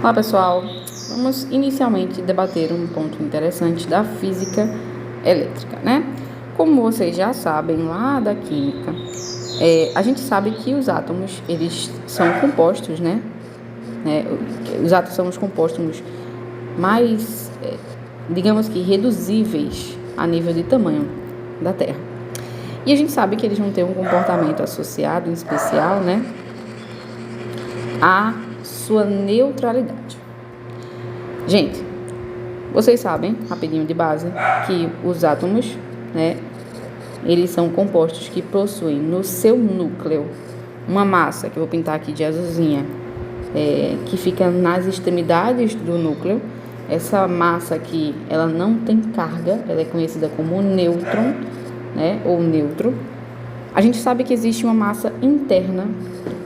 Olá pessoal, vamos inicialmente debater um ponto interessante da física elétrica, né? Como vocês já sabem lá da química, a gente sabe que os átomos, eles são compostos, né? Os átomos são os compostos mais, digamos que reduzíveis a nível de tamanho da Terra. E a gente sabe que eles vão ter um comportamento associado, em especial, né, a sua neutralidade. Gente, vocês sabem, rapidinho de base, que os átomos, né, eles são compostos que possuem no seu núcleo uma massa, que eu vou pintar aqui de azulzinha, que fica nas extremidades do núcleo. Essa massa aqui, ela não tem carga, ela é conhecida como nêutron, né, ou neutro. A gente sabe que existe uma massa interna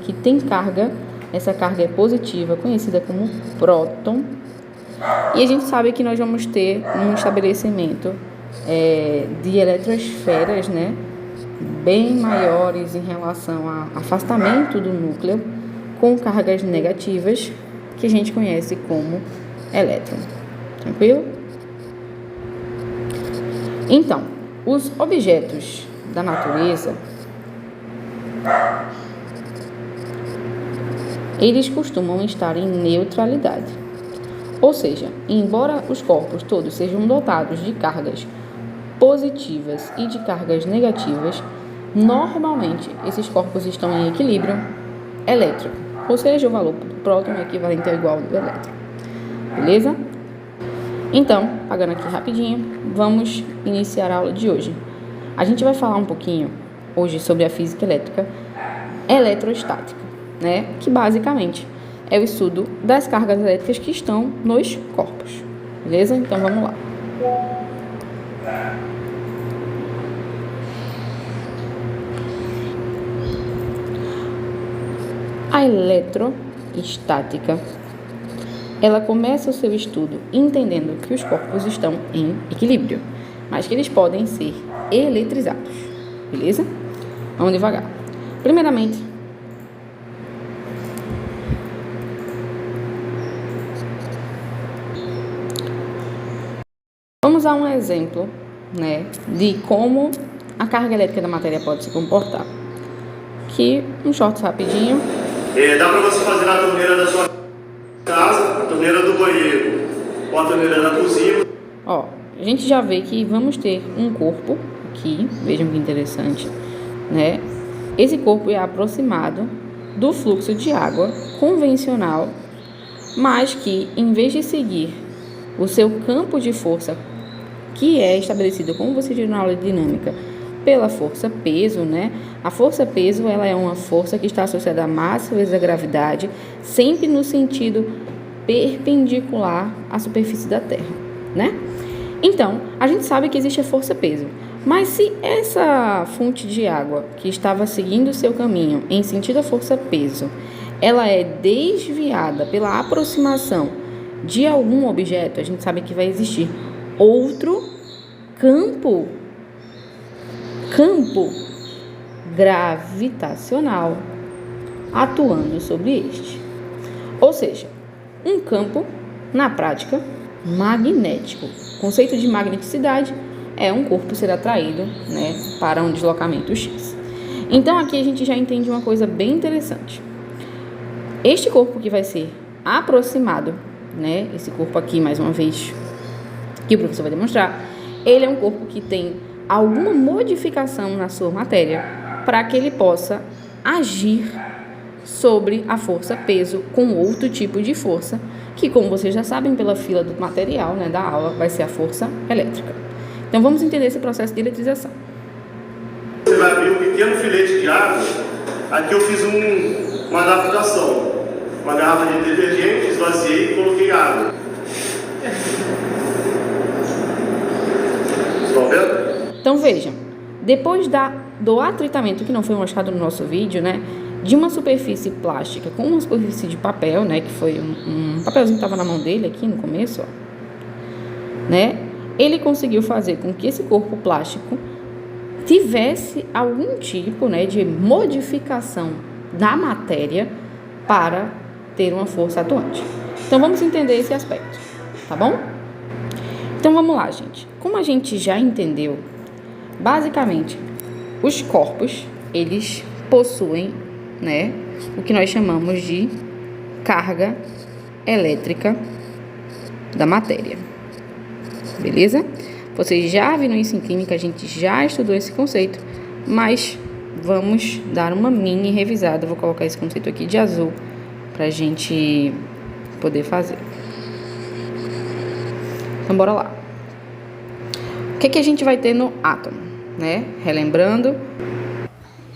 que tem carga. Essa carga é positiva, conhecida como próton. E a gente sabe que nós vamos ter um estabelecimento de eletrosferas, né, bem maiores em relação ao afastamento do núcleo, com cargas negativas, que a gente conhece como elétron. Tranquilo? Então, os objetos da natureza, eles costumam estar em neutralidade. Ou seja, embora os corpos todos sejam dotados de cargas positivas e de cargas negativas, normalmente esses corpos estão em equilíbrio elétrico. Ou seja, o valor do próton é equivalente ao igual do elétron. Beleza? Então, pagando aqui rapidinho, vamos iniciar a aula de hoje. A gente vai falar um pouquinho hoje sobre a física elétrica eletrostática, né? Que basicamente é o estudo das cargas elétricas que estão nos corpos. Beleza? Então vamos lá. A eletrostática, ela começa o seu estudo entendendo que os corpos estão em equilíbrio, mas que eles podem ser eletrizados. Beleza? Vamos devagar. Primeiramente, vamos a um exemplo, né, de como a carga elétrica da matéria pode se comportar. Aqui, um short rapidinho. Dá para você fazer na torneira da sua casa, a torneira do banheiro ou a torneira da cozinha. Ó, a gente já vê que vamos ter um corpo aqui, vejam que interessante, né? Esse corpo é aproximado do fluxo de água convencional, mas que, em vez de seguir o seu campo de força, que é estabelecido, como você viu na aula de dinâmica, pela força peso, né? A força peso, ela é uma força que está associada à massa vezes a gravidade, sempre no sentido perpendicular à superfície da Terra, né? Então, a gente sabe que existe a força peso, mas se essa fonte de água que estava seguindo o seu caminho em sentido à força peso, ela é desviada pela aproximação de algum objeto, a gente sabe que vai existir outro campo gravitacional atuando sobre este. Ou seja, um campo, na prática, magnético. O conceito de magneticidade é um corpo ser atraído, né, para um deslocamento X. Então, aqui a gente já entende uma coisa bem interessante. Este corpo que vai ser aproximado, né, esse corpo aqui, mais uma vez, que o professor vai demonstrar, ele é um corpo que tem alguma modificação na sua matéria para que ele possa agir sobre a força peso com outro tipo de força, que, como vocês já sabem pela fila do material, né, da aula, vai ser a força elétrica. Então, vamos entender esse processo de eletrização. Você vai abrir um pequeno filete de água. Aqui eu fiz uma adaptação. Uma garrafa de detergente, esvaziei e coloquei água. Estão vendo? Então, vejam, depois do atritamento, que não foi mostrado no nosso vídeo, né, de uma superfície plástica com uma superfície de papel, né, que foi um papelzinho que estava na mão dele aqui no começo, ó, né, ele conseguiu fazer com que esse corpo plástico tivesse algum tipo, né, de modificação da matéria para ter uma força atuante. Então, vamos entender esse aspecto, tá bom? Então, vamos lá, gente. Como a gente já entendeu, basicamente, os corpos, eles possuem, né, o que nós chamamos de carga elétrica da matéria. Beleza? Vocês já viram isso em química, a gente já estudou esse conceito, mas vamos dar uma mini revisada. Eu vou colocar esse conceito aqui de azul pra gente poder fazer. Então, bora lá. O que a gente vai ter no átomo, né? Relembrando.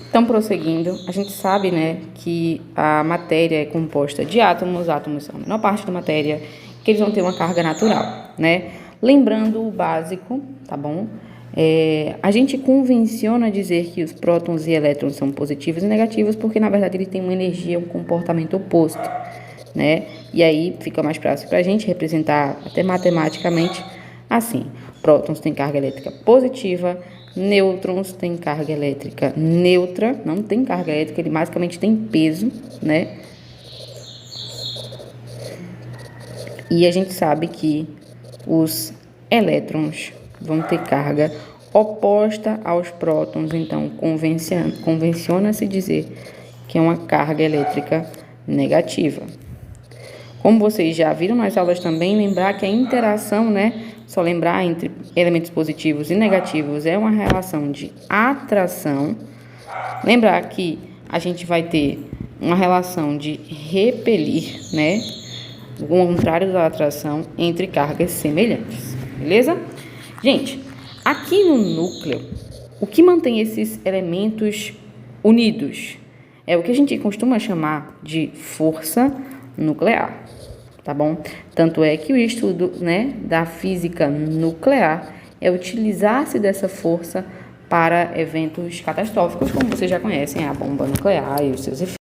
Então, prosseguindo, a gente sabe, né, que a matéria é composta de átomos. Átomos são a menor parte da matéria, que eles vão ter uma carga natural, né? Lembrando o básico, tá bom? A gente convenciona dizer que os prótons e elétrons são positivos e negativos, porque, na verdade, eles têm uma energia, um comportamento oposto, né? E aí fica mais fácil para a gente representar até matematicamente assim. Prótons têm carga elétrica positiva, nêutrons têm carga elétrica neutra, não tem carga elétrica, ele basicamente tem peso, né? E a gente sabe que os elétrons vão ter carga oposta aos prótons, então convenciona-se dizer que é uma carga elétrica negativa. Como vocês já viram nas aulas também, lembrar que a interação, né, só lembrar entre elementos positivos e negativos é uma relação de atração. Lembrar que a gente vai ter uma relação de repelir, né, o contrário da atração entre cargas semelhantes, beleza? Gente, aqui no núcleo, o que mantém esses elementos unidos é o que a gente costuma chamar de força nuclear, tá bom? Tanto é que o estudo, né, da física nuclear é utilizar-se dessa força para eventos catastróficos, como vocês já conhecem, a bomba nuclear e os seus efeitos.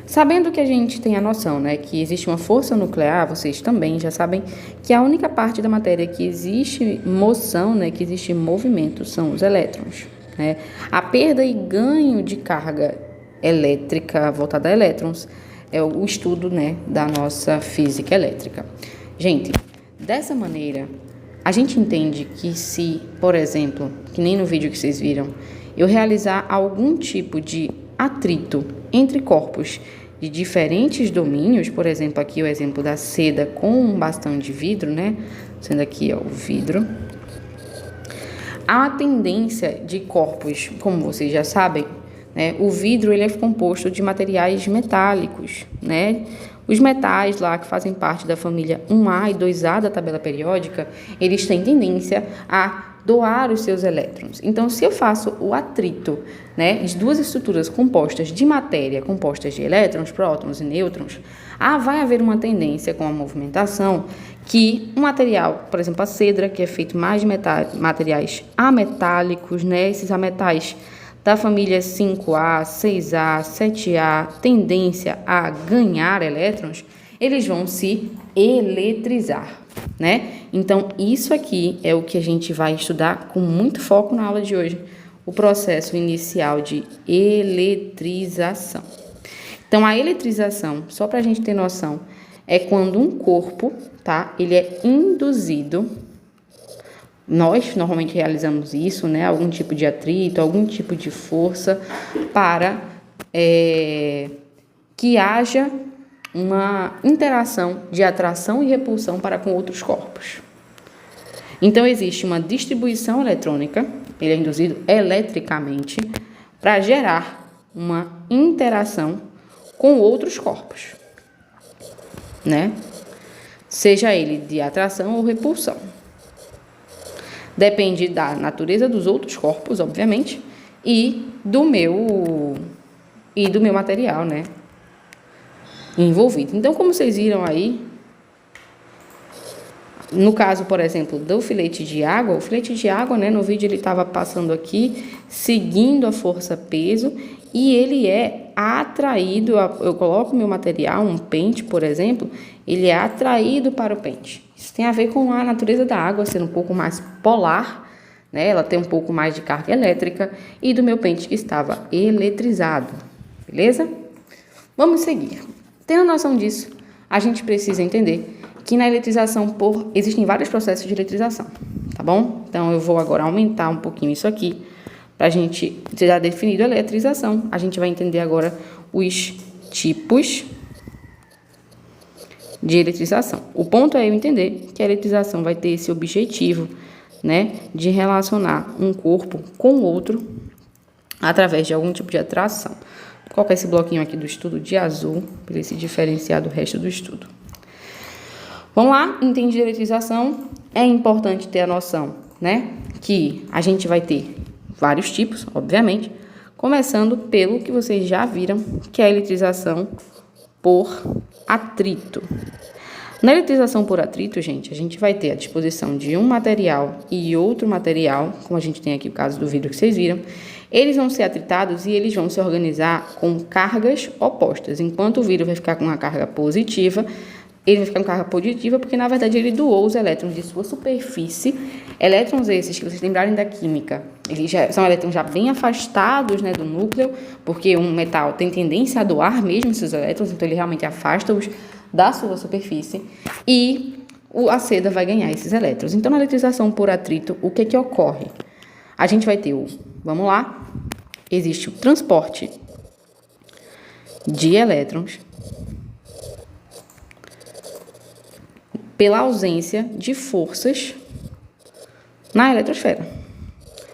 Sabendo que a gente tem a noção, né, que existe uma força nuclear, vocês também já sabem que a única parte da matéria que existe moção, né, que existe movimento, são os elétrons, né? A perda e ganho de carga elétrica voltada a elétrons é o estudo, né, da nossa física elétrica. Gente, dessa maneira, a gente entende que se, por exemplo, que nem no vídeo que vocês viram, eu realizar algum tipo de atrito entre corpos de diferentes domínios, por exemplo, aqui o exemplo da seda com um bastão de vidro, né? Sendo aqui, ó, o vidro. Há uma tendência de corpos, como vocês já sabem, né? O vidro ele é composto de materiais metálicos, né? Os metais lá que fazem parte da família 1A e 2A da tabela periódica, eles têm tendência a doar os seus elétrons. Então, se eu faço o atrito, né, de duas estruturas compostas de matéria, compostas de elétrons, prótons e nêutrons, vai haver uma tendência com a movimentação que um material, por exemplo, a cedra, que é feito mais de materiais ametálicos, né, esses ametais da família 5A, 6A, 7A, tendência a ganhar elétrons, eles vão se eletrizar, né? Então, isso aqui é o que a gente vai estudar com muito foco na aula de hoje, o processo inicial de eletrização. Então, a eletrização, só para a gente ter noção, é quando um corpo, tá? Ele é induzido. Nós normalmente realizamos isso, né? Algum tipo de atrito, algum tipo de força para que haja uma interação de atração e repulsão para com outros corpos. Então, existe uma distribuição eletrônica, ele é induzido eletricamente para gerar uma interação com outros corpos, né? Seja ele de atração ou repulsão. Depende da natureza dos outros corpos, obviamente, e do meu material, né, envolvido. Então, como vocês viram aí, no caso, por exemplo, do filete de água, o filete de água, né, no vídeo ele estava passando aqui, seguindo a força-peso, e ele é atraído, eu coloco meu material, um pente, por exemplo, ele é atraído para o pente. Isso tem a ver com a natureza da água ser um pouco mais polar, né? Ela tem um pouco mais de carga elétrica, e do meu pente que estava eletrizado, beleza? Vamos seguir. Tendo noção disso, a gente precisa entender que na eletrização existem vários processos de eletrização, tá bom? Então, eu vou agora aumentar um pouquinho isso aqui, para a gente já definido a eletrização. A gente vai entender agora os tipos de eletrização. O ponto é eu entender que a eletrização vai ter esse objetivo, né, de relacionar um corpo com outro através de algum tipo de atração. Vou colocar esse bloquinho aqui do estudo de azul, para ele se diferenciar do resto do estudo. Vamos lá, entender eletrização. É importante ter a noção, né, que a gente vai ter vários tipos, obviamente, começando pelo que vocês já viram, que é a eletrização por atrito. Na eletrização por atrito, gente, a gente vai ter a disposição de um material e outro material, como a gente tem aqui o caso do vidro que vocês viram. Eles vão ser atritados e eles vão se organizar com cargas opostas. Enquanto o vidro vai ficar com uma carga positiva, ele vai ficar com carga positiva porque, na verdade, ele doou os elétrons de sua superfície. Elétrons esses, que vocês lembrarem da química, eles são elétrons já bem afastados, né, do núcleo, porque um metal tem tendência a doar mesmo esses elétrons, então ele realmente afasta-os da sua superfície, e a seda vai ganhar esses elétrons. Então, na eletrização por atrito, o que ocorre? A gente vai ter vamos lá, existe o transporte de elétrons pela ausência de forças na eletrosfera.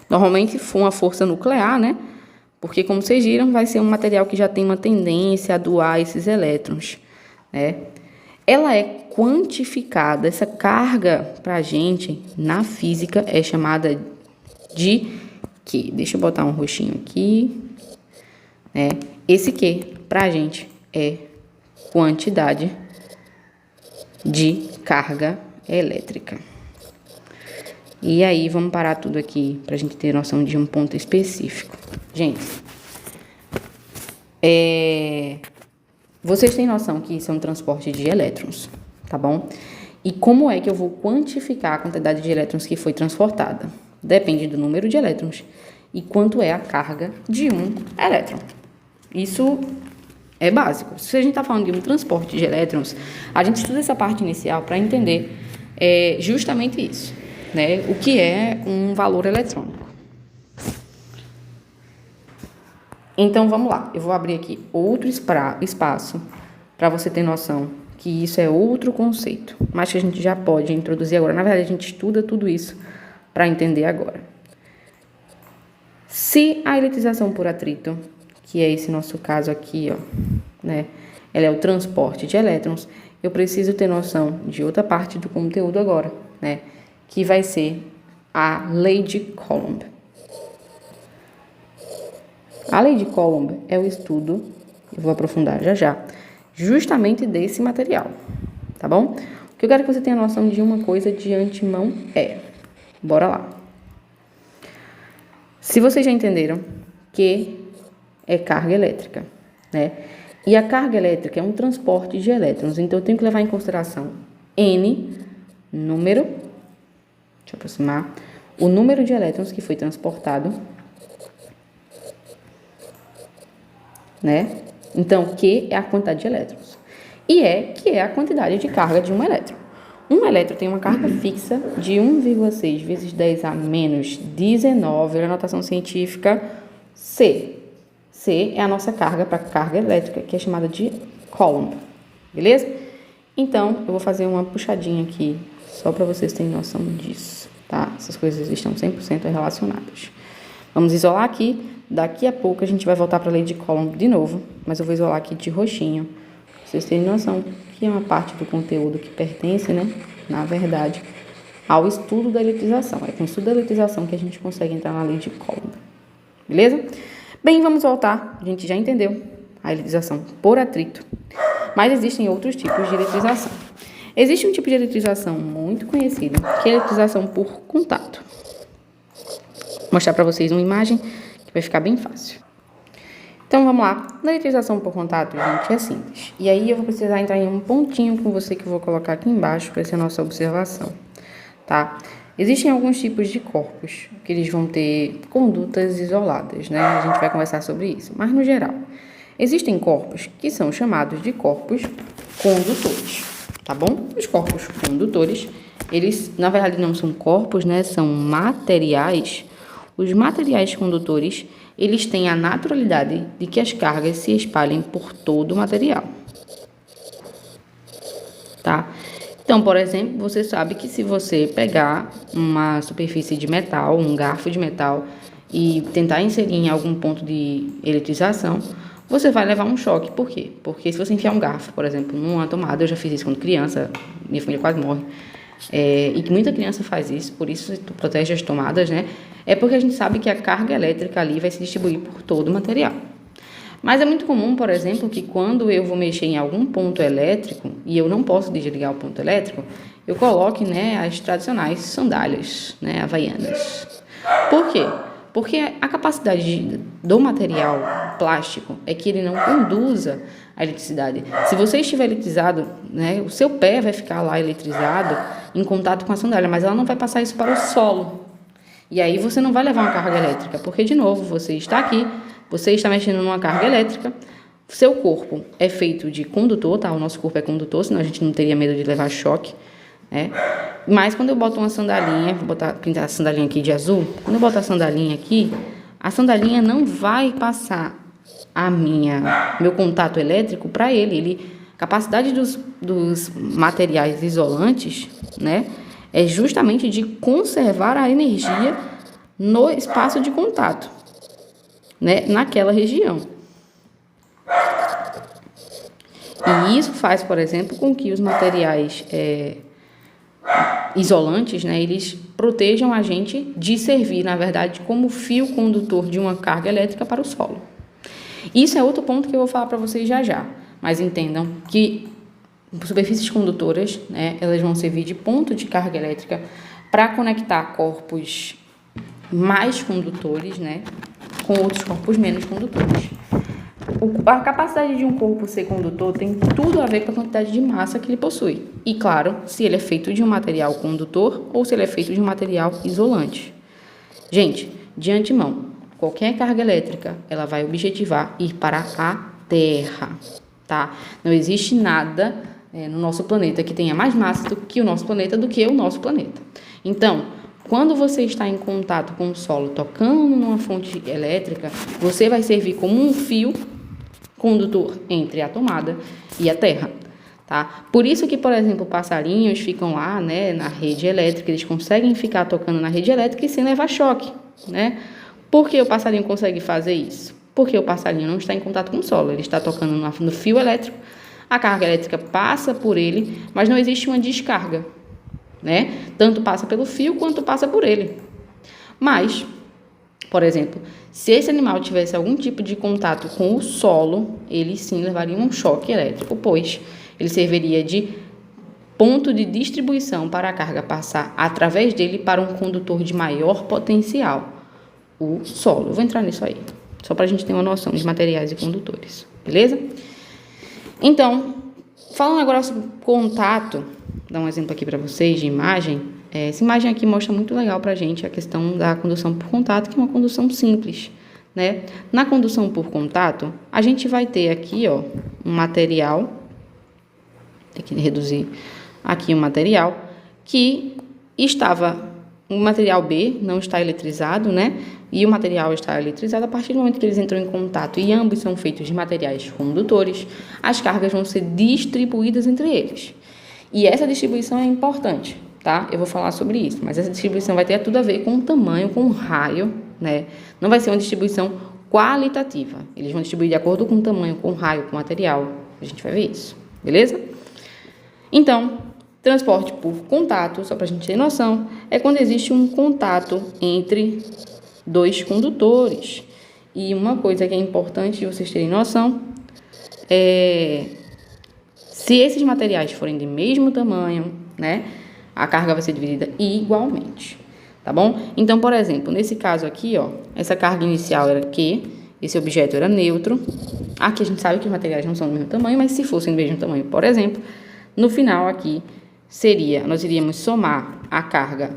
Normalmente uma força nuclear, né? Porque, como vocês viram, vai ser um material que já tem uma tendência a doar esses elétrons, né? Ela é quantificada, essa carga para a gente, na física, é chamada de Q. Deixa eu botar um roxinho aqui, né? Esse Q, para a gente, é quantidade de carga elétrica. E aí, vamos parar tudo aqui para a gente ter noção de um ponto específico. Gente, vocês têm noção que isso é um transporte de elétrons, tá bom? E como é que eu vou quantificar a quantidade de elétrons que foi transportada? Depende do número de elétrons e quanto é a carga de um elétron. Isso é básico. Se a gente está falando de um transporte de elétrons, a gente estuda essa parte inicial para entender justamente isso, né? O que é um valor eletrônico. Então, vamos lá. Eu vou abrir aqui outro espaço para você ter noção que isso é outro conceito, mas que a gente já pode introduzir agora. Na verdade, a gente estuda tudo isso para entender agora. Se a eletrização por atrito, que é esse nosso caso aqui, ó, né? Ela é o transporte de elétrons. Eu preciso ter noção de outra parte do conteúdo agora, né? Que vai ser a lei de Coulomb. A lei de Coulomb é o estudo, eu vou aprofundar já, justamente desse material, tá bom? O que eu quero que você tenha noção de uma coisa de antemão bora lá. Se vocês já entenderam que é carga elétrica, né? E a carga elétrica é um transporte de elétrons, então eu tenho que levar em consideração N, número, deixa eu aproximar, o número de elétrons que foi transportado, né? Então, Q é a quantidade de elétrons. E que é a quantidade de carga de um elétron. Um elétron tem uma carga fixa de 1,6 vezes 10 a menos 19, na notação científica C. C é a nossa carga para carga elétrica, que é chamada de Coulomb. Beleza? Então, eu vou fazer uma puxadinha aqui, só para vocês terem noção disso, tá? Essas coisas estão 100% relacionadas. Vamos isolar aqui. Daqui a pouco a gente vai voltar para a lei de Coulomb de novo, mas eu vou isolar aqui de roxinho, pra vocês terem noção que é uma parte do conteúdo que pertence, né, na verdade, ao estudo da eletrização. É com o estudo da eletrização que a gente consegue entrar na lei de Coulomb. Beleza? Bem, vamos voltar. A gente já entendeu a eletrização por atrito, mas existem outros tipos de eletrização. Existe um tipo de eletrização muito conhecido, que é a eletrização por contato. Vou mostrar para vocês uma imagem que vai ficar bem fácil. Então, vamos lá. Na eletrização por contato, gente, é simples. E aí, eu vou precisar entrar em um pontinho com você que eu vou colocar aqui embaixo para ser a nossa observação, tá? Existem alguns tipos de corpos que eles vão ter condutas isoladas, né? A gente vai conversar sobre isso. Mas, no geral, existem corpos que são chamados de corpos condutores, tá bom? Os corpos condutores, eles, na verdade, não são corpos, né? São materiais. Os materiais condutores, eles têm a naturalidade de que as cargas se espalhem por todo o material, tá? Então, por exemplo, você sabe que se você pegar uma superfície de metal, um garfo de metal, e tentar inserir em algum ponto de eletrização, você vai levar um choque. Por quê? Porque se você enfiar um garfo, por exemplo, numa tomada, eu já fiz isso quando criança, minha família quase morre, e que muita criança faz isso, por isso tu protege as tomadas, né? É porque a gente sabe que a carga elétrica ali vai se distribuir por todo o material. Mas é muito comum, por exemplo, que quando eu vou mexer em algum ponto elétrico e eu não posso desligar o ponto elétrico, eu coloque, né, as tradicionais sandálias, né, havaianas. Por quê? Porque a capacidade do material plástico é que ele não conduza a eletricidade. Se você estiver eletrizado, né, o seu pé vai ficar lá eletrizado em contato com a sandália, mas ela não vai passar isso para o solo. E aí você não vai levar uma carga elétrica, porque, de novo, você está aqui, você está mexendo numa carga elétrica, seu corpo é feito de condutor, tá? O nosso corpo é condutor, senão a gente não teria medo de levar choque, né? Mas quando eu boto uma sandalinha, vou pintar a sandalinha aqui de azul, quando eu boto a sandalinha aqui, a sandalinha não vai passar meu contato elétrico para ele. A capacidade dos materiais isolantes, né, é justamente de conservar a energia no espaço de contato, né, naquela região. E isso faz, por exemplo, com que os materiais isolantes, né, eles protejam a gente de servir, na verdade, como fio condutor de uma carga elétrica para o solo. Isso é outro ponto que eu vou falar para vocês já, mas entendam que superfícies condutoras, né, elas vão servir de ponto de carga elétrica para conectar corpos mais condutores, né, com outros corpos menos condutores. A capacidade de um corpo ser condutor tem tudo a ver com a quantidade de massa que ele possui. E, claro, se ele é feito de um material condutor ou se ele é feito de um material isolante. Gente, de antemão, qualquer carga elétrica, ela vai objetivar ir para a Terra, tá? Não existe nada no nosso planeta que tenha mais massa do que o nosso planeta, Então, quando você está em contato com o solo, tocando numa fonte elétrica, você vai servir como um fio condutor entre a tomada e a terra, tá? Por isso que, por exemplo, passarinhos ficam lá, né, na rede elétrica, eles conseguem ficar tocando na rede elétrica e sem levar choque, né? Por que o passarinho consegue fazer isso? Porque o passarinho não está em contato com o solo, ele está tocando no fio elétrico, a carga elétrica passa por ele, mas não existe uma descarga, né? Tanto passa pelo fio quanto passa por ele. Mas, por exemplo, se esse animal tivesse algum tipo de contato com o solo, ele sim levaria um choque elétrico, pois ele serviria de ponto de distribuição para a carga passar através dele para um condutor de maior potencial, o solo. Eu vou entrar nisso aí, só para a gente ter uma noção de materiais e condutores, beleza? Então, falando agora sobre contato, vou dar um exemplo aqui para vocês de imagem. Essa imagem aqui mostra muito legal para a gente a questão da condução por contato, que é uma condução simples, né? Na condução por contato, a gente vai ter aqui, ó, um material, tem que reduzir aqui um material, que o material B não está eletrizado, né? E o material está eletrizado a partir do momento que eles entram em contato, e ambos são feitos de materiais condutores, as cargas vão ser distribuídas entre eles. E essa distribuição é importante, tá? Eu vou falar sobre isso, mas essa distribuição vai ter tudo a ver com o tamanho, com o raio, né? Não vai ser uma distribuição qualitativa. Eles vão distribuir de acordo com o tamanho, com o raio, com o material. A gente vai ver isso, beleza? Então, transporte por contato, só para a gente ter noção, é quando existe um contato entre dois condutores. E uma coisa que é importante vocês terem noção é, se esses materiais forem de mesmo tamanho, né, a carga vai ser dividida igualmente, tá bom? Então, por exemplo, nesse caso aqui, ó, essa carga inicial era Q, esse objeto era neutro. Aqui a gente sabe que os materiais não são do mesmo tamanho, mas se fossem do mesmo tamanho, por exemplo, no final aqui nós iríamos somar a carga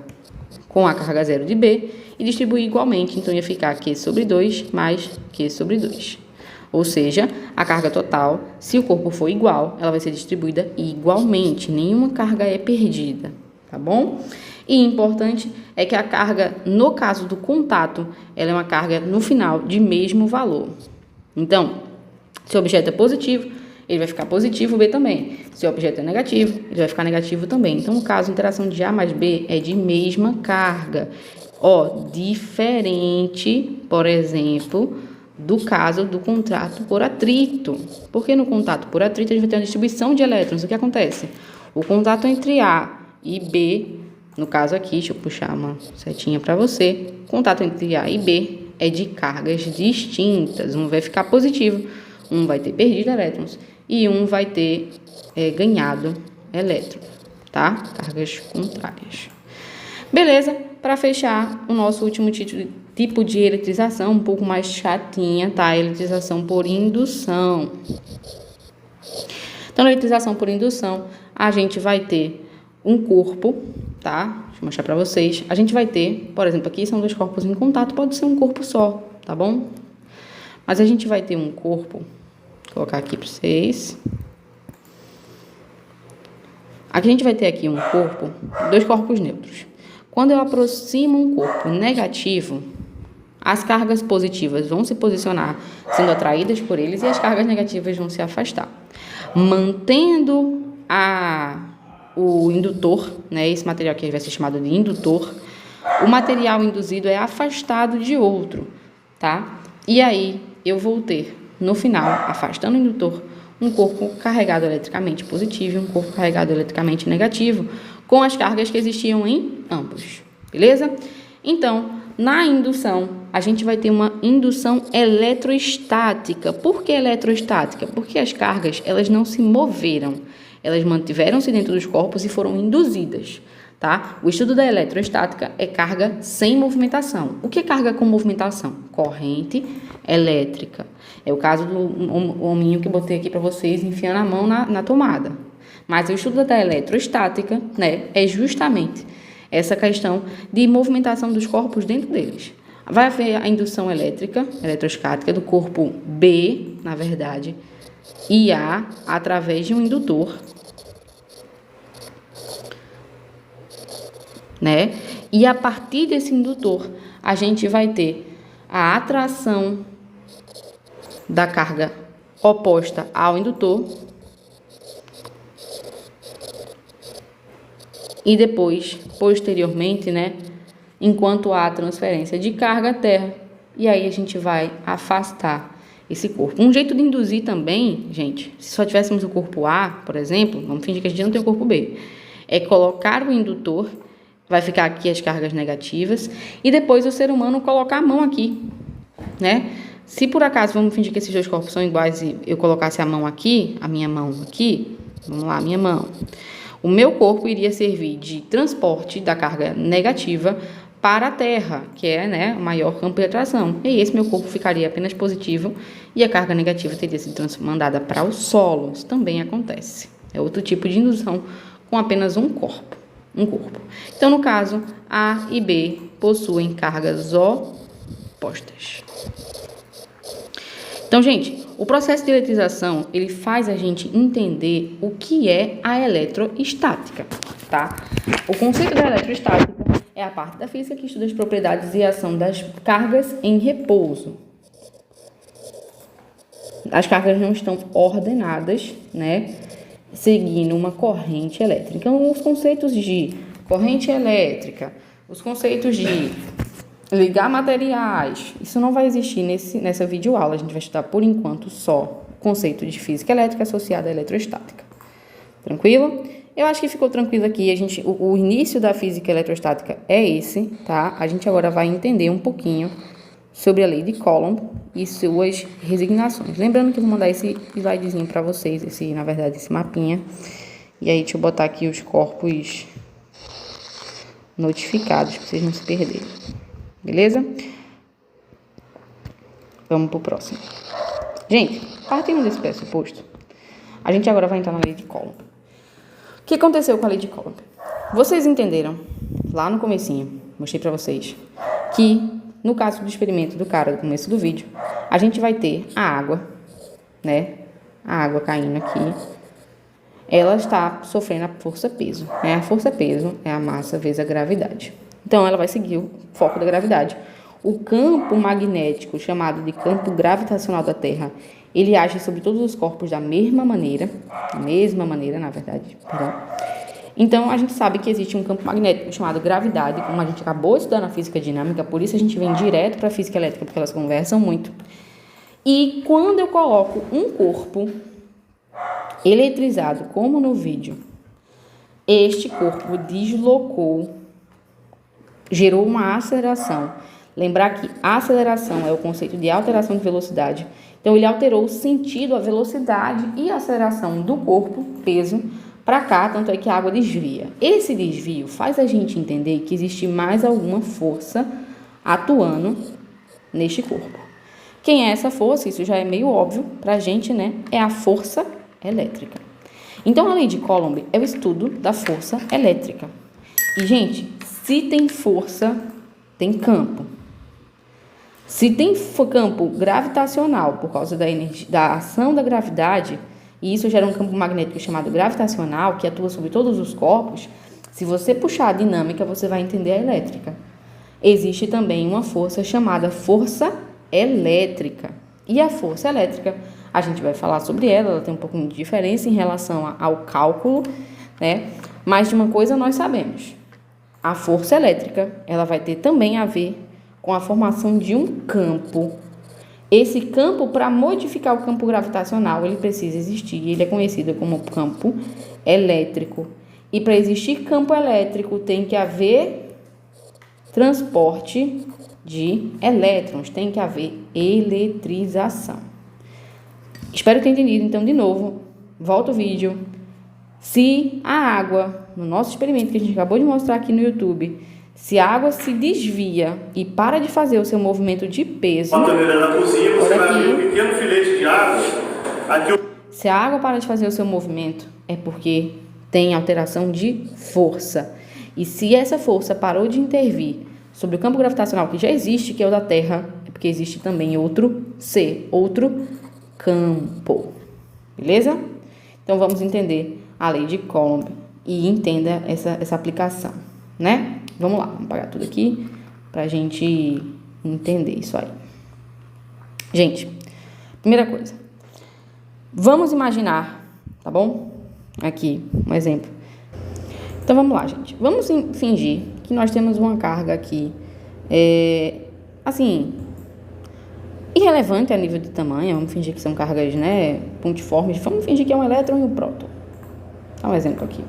com a carga zero de B e distribuir igualmente. Então, ia ficar Q sobre 2 mais Q sobre 2. Ou seja, a carga total, se o corpo for igual, ela vai ser distribuída igualmente, nenhuma carga é perdida, tá bom? E importante é que a carga, no caso do contato, ela é uma carga no final de mesmo valor. Então, se o objeto é positivo, ele vai ficar positivo, B também. Se o objeto é negativo, ele vai ficar negativo também. Então, no caso, a interação de A mais B é de mesma carga. Ó, diferente, por exemplo, do caso do contato por atrito. Porque no contato por atrito a gente vai ter uma distribuição de elétrons. O que acontece? O contato entre A e B, no caso aqui, deixa eu puxar uma setinha para você. O contato entre A e B é de cargas distintas. Um vai ficar positivo, um vai ter perdido elétrons e um vai ter ganhado elétron, tá? Cargas contrárias. Beleza? Para fechar, o nosso último tipo de eletrização, um pouco mais chatinha, tá? Eletrização por indução. Então, na eletrização por indução, a gente vai ter um corpo, tá? Deixa eu mostrar para vocês. A gente vai ter, por exemplo, aqui são dois corpos em contato, pode ser um corpo só, tá bom? Mas a gente vai ter um corpo, vou colocar aqui para vocês. Aqui a gente vai ter aqui um corpo, dois corpos neutros. Quando eu aproximo um corpo negativo, as cargas positivas vão se posicionar sendo atraídas por eles e as cargas negativas vão se afastar. Mantendo o indutor, né, esse material aqui vai ser chamado de indutor, o material induzido é afastado de outro, tá? E aí eu vou ter, no final, afastando o indutor, um corpo carregado eletricamente positivo e um corpo carregado eletricamente negativo, com as cargas que existiam em ambos, beleza? Então, na indução, a gente vai ter uma indução eletrostática. Por que eletrostática? Porque as cargas, elas não se moveram, elas mantiveram-se dentro dos corpos e foram induzidas, tá? O estudo da eletrostática é carga sem movimentação. O que é carga com movimentação? Corrente elétrica. É o caso do hominho que eu botei aqui para vocês, enfiando a mão na tomada. Mas o estudo da eletrostática, né, é justamente essa questão de movimentação dos corpos dentro deles. Vai haver a indução elétrica, eletrostática, do corpo B, na verdade, e A, através de um indutor, né? E a partir desse indutor, a gente vai ter a atração da carga oposta ao indutor e depois, posteriormente, né, enquanto há a transferência de carga à Terra, e aí a gente vai afastar esse corpo. Um jeito de induzir também, gente, se só tivéssemos o corpo A, por exemplo, vamos fingir que a gente não tem o corpo B, é colocar o indutor, vai ficar aqui as cargas negativas, e depois o ser humano colocar a mão aqui, né? Se por acaso, vamos fingir que esses dois corpos são iguais e eu colocasse a mão aqui, a minha mão aqui, vamos lá, minha mão, o meu corpo iria servir de transporte da carga negativa para a Terra, que é, né, o maior campo de atração. E esse meu corpo ficaria apenas positivo e a carga negativa teria sido mandada para o solo. Isso também acontece. É outro tipo de indução com apenas um corpo. Então, no caso, A e B possuem cargas opostas. Então, gente, o processo de eletrização, ele faz a gente entender o que é a eletroestática, tá? O conceito da eletroestática é a parte da física que estuda as propriedades e a ação das cargas em repouso. As cargas não estão ordenadas, né, seguindo uma corrente elétrica. Então, os conceitos de corrente elétrica, os conceitos de ligar materiais, isso não vai existir nessa videoaula. A gente vai estudar, por enquanto, só o conceito de física elétrica associado à eletroestática. Tranquilo? Eu acho que ficou tranquilo aqui. O início da física eletrostática é esse, tá? A gente agora vai entender um pouquinho sobre a lei de Coulomb e suas resignações. Lembrando que eu vou mandar esse slidezinho para vocês, esse mapinha. E aí, deixa eu botar aqui os corpos notificados, para vocês não se perderem. Beleza? Vamos pro próximo. Gente, partindo desse pressuposto, a gente agora vai entrar na lei de Coulomb. O que aconteceu com a lei de Coulomb? Vocês entenderam, lá no comecinho, mostrei para vocês, que no caso do experimento do cara do começo do vídeo, a gente vai ter a água, né? A água caindo aqui, ela está sofrendo a força-peso, né? A força-peso é a massa vezes a gravidade. Então, ela vai seguir o foco da gravidade. O campo magnético, chamado de campo gravitacional da Terra, ele age sobre todos os corpos da mesma maneira, na verdade, perdão. Então, a gente sabe que existe um campo magnético chamado gravidade, como a gente acabou de estudar na física dinâmica, por isso a gente vem direto para a física elétrica, porque elas conversam muito. E quando eu coloco um corpo eletrizado, como no vídeo, este corpo deslocou, gerou uma aceleração. Lembrar que a aceleração é o conceito de alteração de velocidade. Então, ele alterou o sentido, a velocidade e a aceleração do corpo, peso, para cá, tanto é que a água desvia. Esse desvio faz a gente entender que existe mais alguma força atuando neste corpo. Quem é essa força? Isso já é meio óbvio para a gente, né? É a força elétrica. Então, a lei de Coulomb é o estudo da força elétrica. E, gente, se tem força, tem campo. Se tem campo gravitacional por causa da ação da gravidade, e isso gera um campo magnético chamado gravitacional, que atua sobre todos os corpos, se você puxar a dinâmica, você vai entender a elétrica. Existe também uma força chamada força elétrica. E a força elétrica, a gente vai falar sobre ela tem um pouco de diferença em relação ao cálculo, né? Mas de uma coisa nós sabemos. A força elétrica, ela vai ter também a ver com a formação de um campo. Esse campo, para modificar o campo gravitacional, ele precisa existir. Ele é conhecido como campo elétrico. E para existir campo elétrico, tem que haver transporte de elétrons, tem que haver eletrização. Espero ter entendido. Então, de novo, volta o vídeo. Se a água, no nosso experimento que a gente acabou de mostrar aqui no YouTube, se a água se desvia e para de fazer o seu movimento de peso, na cozinha, você vai ver um pequeno filete de água. Se a água para de fazer o seu movimento, é porque tem alteração de força. E se essa força parou de intervir sobre o campo gravitacional que já existe, que é o da Terra, é porque existe também outro ser, outro campo. Beleza? Então, vamos entender a lei de Coulomb e entenda essa aplicação, né? Vamos lá, vamos apagar tudo aqui pra gente entender isso aí. Gente, primeira coisa, vamos imaginar, tá bom? Aqui, um exemplo. Então, vamos lá, gente. Vamos fingir que nós temos uma carga aqui, assim, irrelevante a nível de tamanho. Vamos fingir que são cargas, né, pontiformes. Vamos fingir que é um elétron e um próton. Dá um exemplo aqui.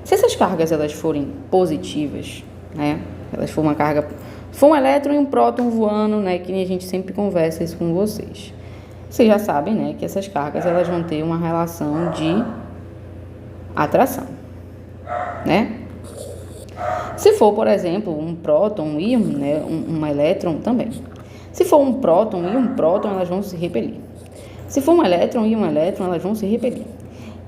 Se essas cargas elas forem positivas, né, elas for uma carga, for um elétron e um próton voando, né, que a gente sempre conversa isso com vocês. Vocês já sabem, né, que essas cargas elas vão ter uma relação de atração, né? Se for, por exemplo, um próton, um íon, né, um elétron também. Se for um próton e um próton, elas vão se repelir. Se for um elétron e um elétron, elas vão se repelir.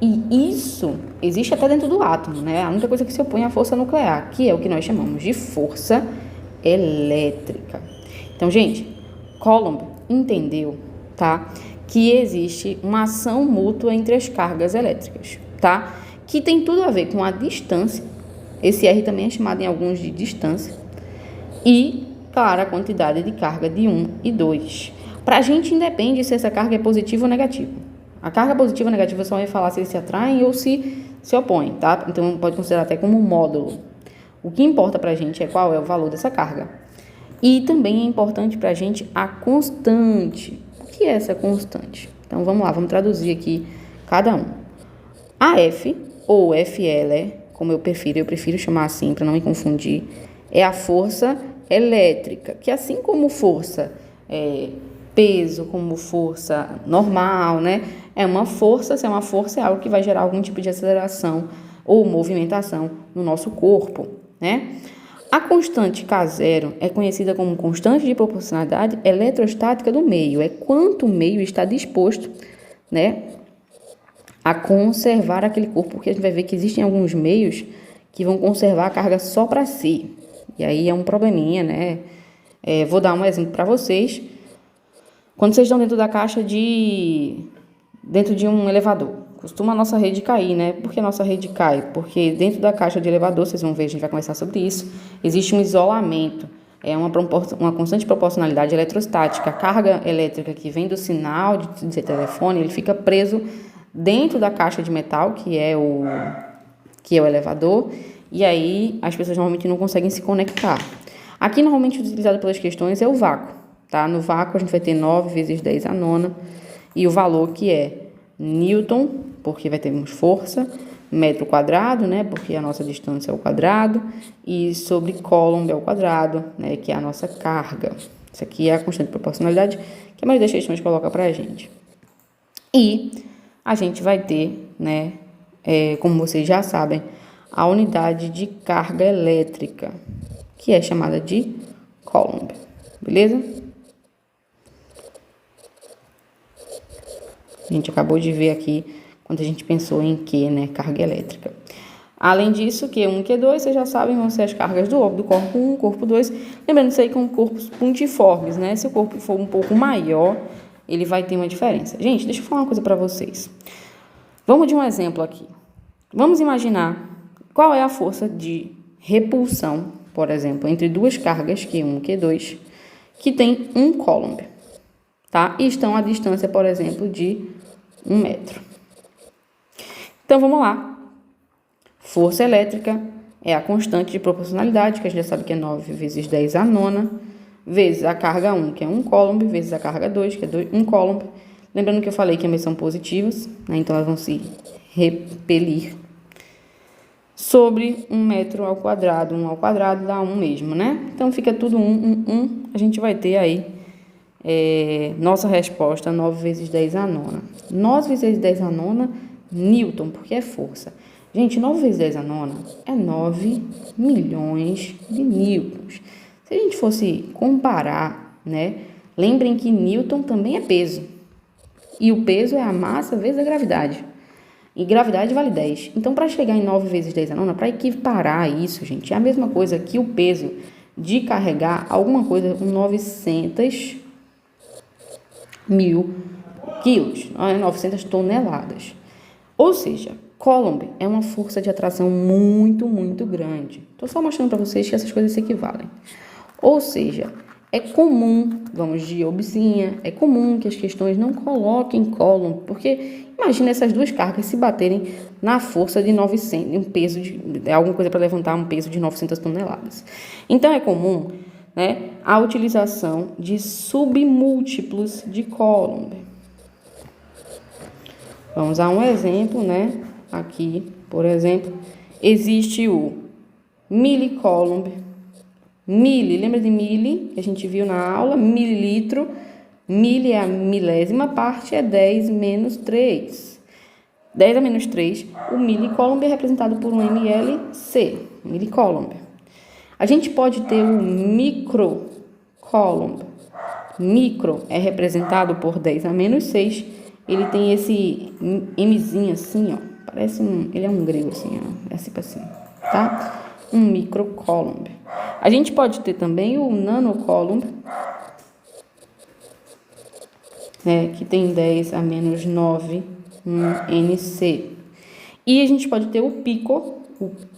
E isso existe até dentro do átomo, né? A única coisa que se opõe é a força nuclear, que é o que nós chamamos de força elétrica. Então, gente, Coulomb entendeu, tá, que existe uma ação mútua entre as cargas elétricas, tá? Que tem tudo a ver com a distância. Esse R também é chamado em alguns de distância. E, claro, a quantidade de carga de 1 e 2. Para a gente independe se essa carga é positiva ou negativa. A carga positiva ou negativa só vai falar se eles se atraem ou se opõem, tá? Então, pode considerar até como um módulo. O que importa para a gente é qual é o valor dessa carga. E também é importante para a gente a constante. O que é essa constante? Então, vamos lá, vamos traduzir aqui cada um. A F, ou FL, como eu prefiro chamar assim para não me confundir, é a força elétrica, que assim como força peso, como força normal, né? É uma força, se é uma força, é algo que vai gerar algum tipo de aceleração ou movimentação no nosso corpo, né? A constante K0 é conhecida como constante de proporcionalidade eletrostática do meio. É quanto o meio está disposto, né, a conservar aquele corpo, porque a gente vai ver que existem alguns meios que vão conservar a carga só para si. E aí é um probleminha, né? Vou dar um exemplo para vocês. Quando vocês estão dentro da caixa dentro de um elevador, costuma a nossa rede cair, né? Por que a nossa rede cai? Porque dentro da caixa de elevador, vocês vão ver, a gente vai conversar sobre isso, existe um isolamento, uma constante proporcionalidade eletrostática. A carga elétrica que vem do sinal de telefone, ele fica preso dentro da caixa de metal, que é o elevador, e aí as pessoas normalmente não conseguem se conectar. Aqui, normalmente utilizado pelas questões é o vácuo, tá? No vácuo, a gente vai ter 9 vezes 10 a nona, e o valor que é Newton, porque vai termos força, metro quadrado, né? Porque a nossa distância é o quadrado, e sobre Coulomb ao quadrado, né? Que é a nossa carga. Isso aqui é a constante de proporcionalidade que a maioria das questões coloca pra gente. E a gente vai ter, né? Como vocês já sabem, a unidade de carga elétrica, que é chamada de Coulomb, beleza? A gente acabou de ver aqui quando a gente pensou em Q, né? Carga elétrica. Além disso, Q1 e Q2, vocês já sabem, vão ser as cargas do corpo 1, corpo 2. Lembrando isso aí com corpos pontiformes, né? Se o corpo for um pouco maior, ele vai ter uma diferença. Gente, deixa eu falar uma coisa para vocês. Vamos de um exemplo aqui. Vamos imaginar qual é a força de repulsão, por exemplo, entre duas cargas, Q1 e Q2, que tem 1 Coulomb, tá? E estão à distância, por exemplo, de 1 metro. Então, vamos lá. Força elétrica é a constante de proporcionalidade, que a gente já sabe que é 9 vezes 10 a nona, vezes a carga 1, que é 1 Coulomb, vezes a carga 2, que é 1 Coulomb. Lembrando que eu falei que ambas são positivas, né? Então elas vão se repelir. Sobre 1 metro ao quadrado. 1 ao quadrado dá 1 mesmo, né? Então fica tudo 1. A gente vai ter aí nossa resposta 9 vezes 10 a nona. 9 vezes 10 a nona, Newton, porque é força. Gente, 9 vezes 10 a nona é 9 milhões de newtons. Se a gente fosse comparar, né? Lembrem que Newton também é peso. E o peso é a massa vezes a gravidade. E gravidade vale 10. Então, para chegar em 9 vezes 10 a nona, para equiparar isso, gente, é a mesma coisa que o peso de carregar alguma coisa com 900 mil quilos, 900 toneladas. Ou seja, Coulomb é uma força de atração muito, muito grande. Estou só mostrando para vocês que essas coisas se equivalem. Ou seja, é comum, vamos de obsinha, é comum que as questões não coloquem Coulomb, porque imagina essas duas cargas se baterem na força de 900, um peso de alguma coisa para levantar um peso de 900 toneladas. Então é comum, né, a utilização de submúltiplos de Coulomb. Vamos a um exemplo, né? Aqui, por exemplo, existe o milicoulomb. Mili, lembra de mili? Que a gente viu na aula, mililitro. Mili é a milésima parte, é 10 menos 3. 10 a menos 3, o milicoulomb é representado por um MLC, milicoulomb. A gente pode ter o microcoulomb. Micro é representado por 10 a menos 6. Ele tem esse Mzinho assim, ó. Parece ele é um grego assim, ó. É assim pra cima, tá? Um microcoulomb. A gente pode ter também o nanocoulomb, que tem 10 a menos 9, NC. E a gente pode ter o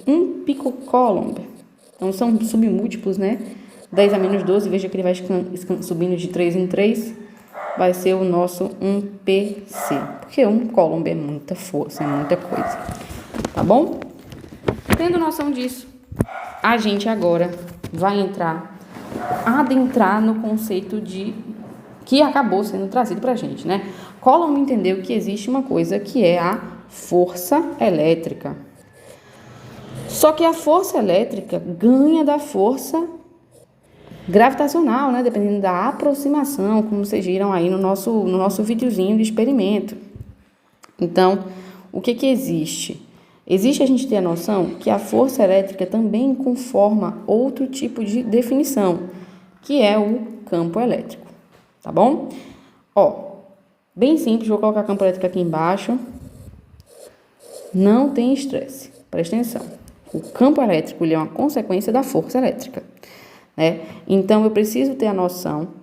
um picocoulomb. Então, são submúltiplos, né? 10 a menos 12, veja que ele vai subindo de 3 em 3. Vai ser o nosso 1PC. Porque um Coulomb é muita força, é muita coisa. Tá bom? Tendo noção disso, a gente agora vai adentrar no conceito que acabou sendo trazido pra gente, né? Coulomb entendeu que existe uma coisa que é a força elétrica. Só que a força elétrica ganha da força gravitacional, né? Dependendo da aproximação, como vocês viram aí no nosso videozinho de experimento. Então, o que existe? Existe a gente ter a noção que a força elétrica também conforma outro tipo de definição, que é o campo elétrico, tá bom? Ó, bem simples, vou colocar campo elétrico aqui embaixo. Não tem estresse, presta atenção. O campo elétrico ele é uma consequência da força elétrica, né? Então, eu preciso ter a noção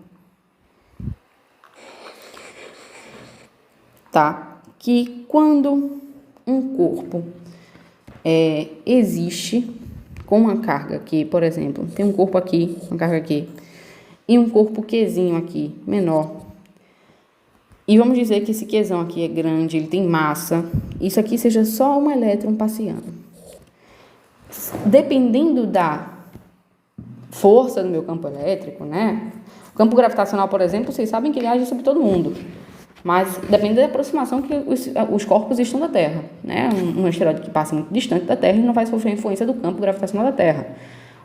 tá? Que quando um corpo existe com uma carga aqui, por exemplo, tem um corpo aqui, uma carga aqui, e um corpo Qzinho aqui, menor. E vamos dizer que esse Qzão aqui é grande, ele tem massa, isso aqui seja só um elétron passeando. Dependendo da força do meu campo elétrico, né? O campo gravitacional, por exemplo, vocês sabem que ele age sobre todo mundo. Mas depende da aproximação que os corpos estão da Terra, né? Um asteroide que passa muito distante da Terra, ele não vai sofrer a influência do campo gravitacional da Terra.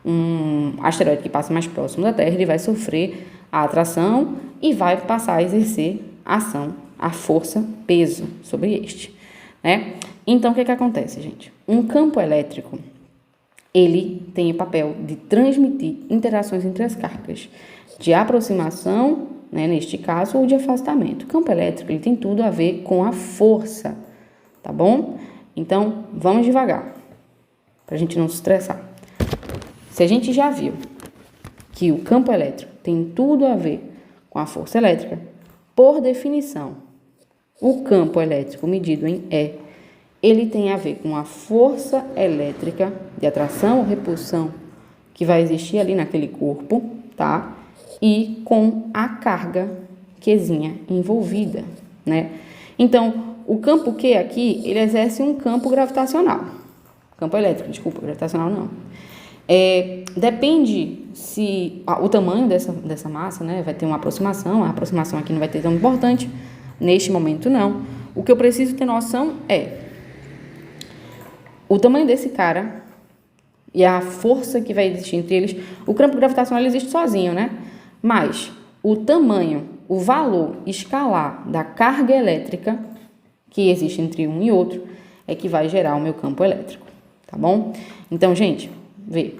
Um asteroide que passa mais próximo da Terra, ele vai sofrer a atração e vai passar a exercer a ação, a força, peso sobre este, né? Então, o que acontece, gente? Um campo elétrico, ele tem o papel de transmitir interações entre as cargas, de aproximação, né, neste caso, ou de afastamento. O campo elétrico, ele tem tudo a ver com a força, tá bom? Então, vamos devagar, para a gente não se estressar. Se a gente já viu que o campo elétrico tem tudo a ver com a força elétrica, por definição, o campo elétrico medido em E, ele tem a ver com a força elétrica de atração ou repulsão que vai existir ali naquele corpo, tá? E com a carga Qzinha envolvida, né? Então, o campo Q aqui, ele exerce um campo gravitacional. Campo elétrico, desculpa, gravitacional não. Depende se o tamanho dessa massa, né? Vai ter uma aproximação, a aproximação aqui não vai ter tão importante, neste momento não. O que eu preciso ter noção é o tamanho desse cara e a força que vai existir entre eles. O campo gravitacional existe sozinho, né? Mas o tamanho, o valor escalar da carga elétrica que existe entre um e outro é que vai gerar o meu campo elétrico, tá bom? Então, gente, vê.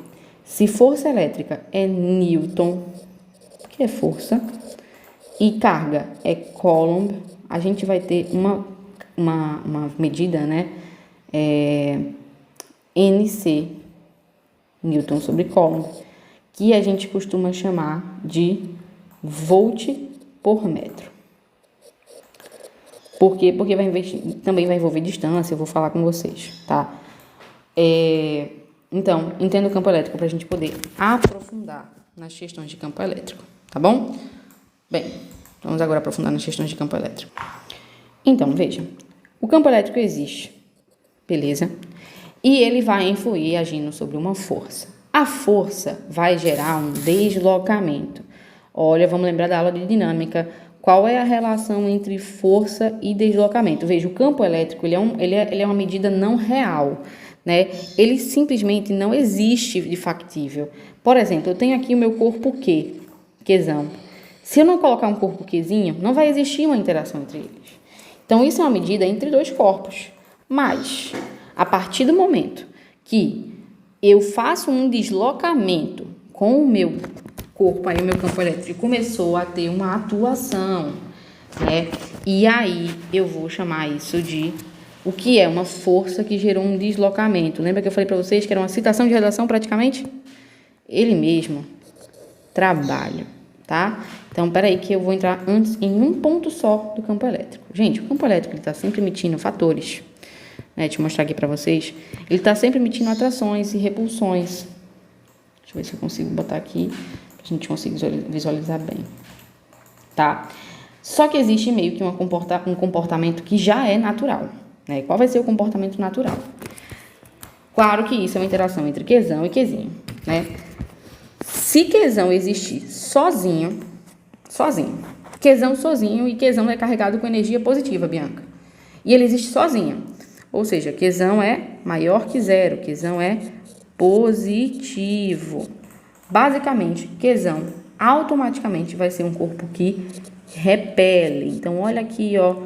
Se força elétrica é Newton, que é força, e carga é Coulomb, a gente vai ter uma medida, né? NC, Newton sobre Coulomb, que a gente costuma chamar de volt por metro. Por quê? Porque também vai envolver distância, eu vou falar com vocês, tá? Então, entenda o campo elétrico para a gente poder aprofundar nas questões de campo elétrico, tá bom? Bem, vamos agora aprofundar nas questões de campo elétrico. Então, veja, o campo elétrico existe, beleza? E ele vai influir agindo sobre uma força. A força vai gerar um deslocamento. Olha, vamos lembrar da aula de dinâmica. Qual é a relação entre força e deslocamento? Veja, o campo elétrico ele é uma medida não real, né? Ele simplesmente não existe de factível. Por exemplo, eu tenho aqui o meu corpo Qzão. Se eu não colocar um corpo Qzinho, não vai existir uma interação entre eles. Então, isso é uma medida entre dois corpos. Mas, a partir do momento que eu faço um deslocamento com o meu corpo, aí o meu campo elétrico começou a ter uma atuação, né? E aí eu vou chamar isso de o que é uma força que gerou um deslocamento. Lembra que eu falei para vocês que era uma citação de redação praticamente? Ele mesmo, trabalho, tá? Então, peraí que eu vou entrar antes em um ponto só do campo elétrico. Gente, o campo elétrico está sempre emitindo fatores, né? Deixa eu mostrar aqui para vocês. Ele está sempre emitindo atrações e repulsões. Deixa eu ver se eu consigo botar aqui para a gente conseguir visualizar bem, tá? Só que existe meio que um comportamento que já é natural, né? Qual vai ser o comportamento natural? Claro que isso é uma interação entre Qzão e Qzinho, né? Se Qzão existir sozinho, Qzão sozinho, e Qzão é carregado com energia positiva, Bianca. E ele existe sozinho. Ou seja, Qzão é maior que zero, Qzão é positivo. Basicamente, Qzão automaticamente vai ser um corpo que repele. Então, olha aqui, ó,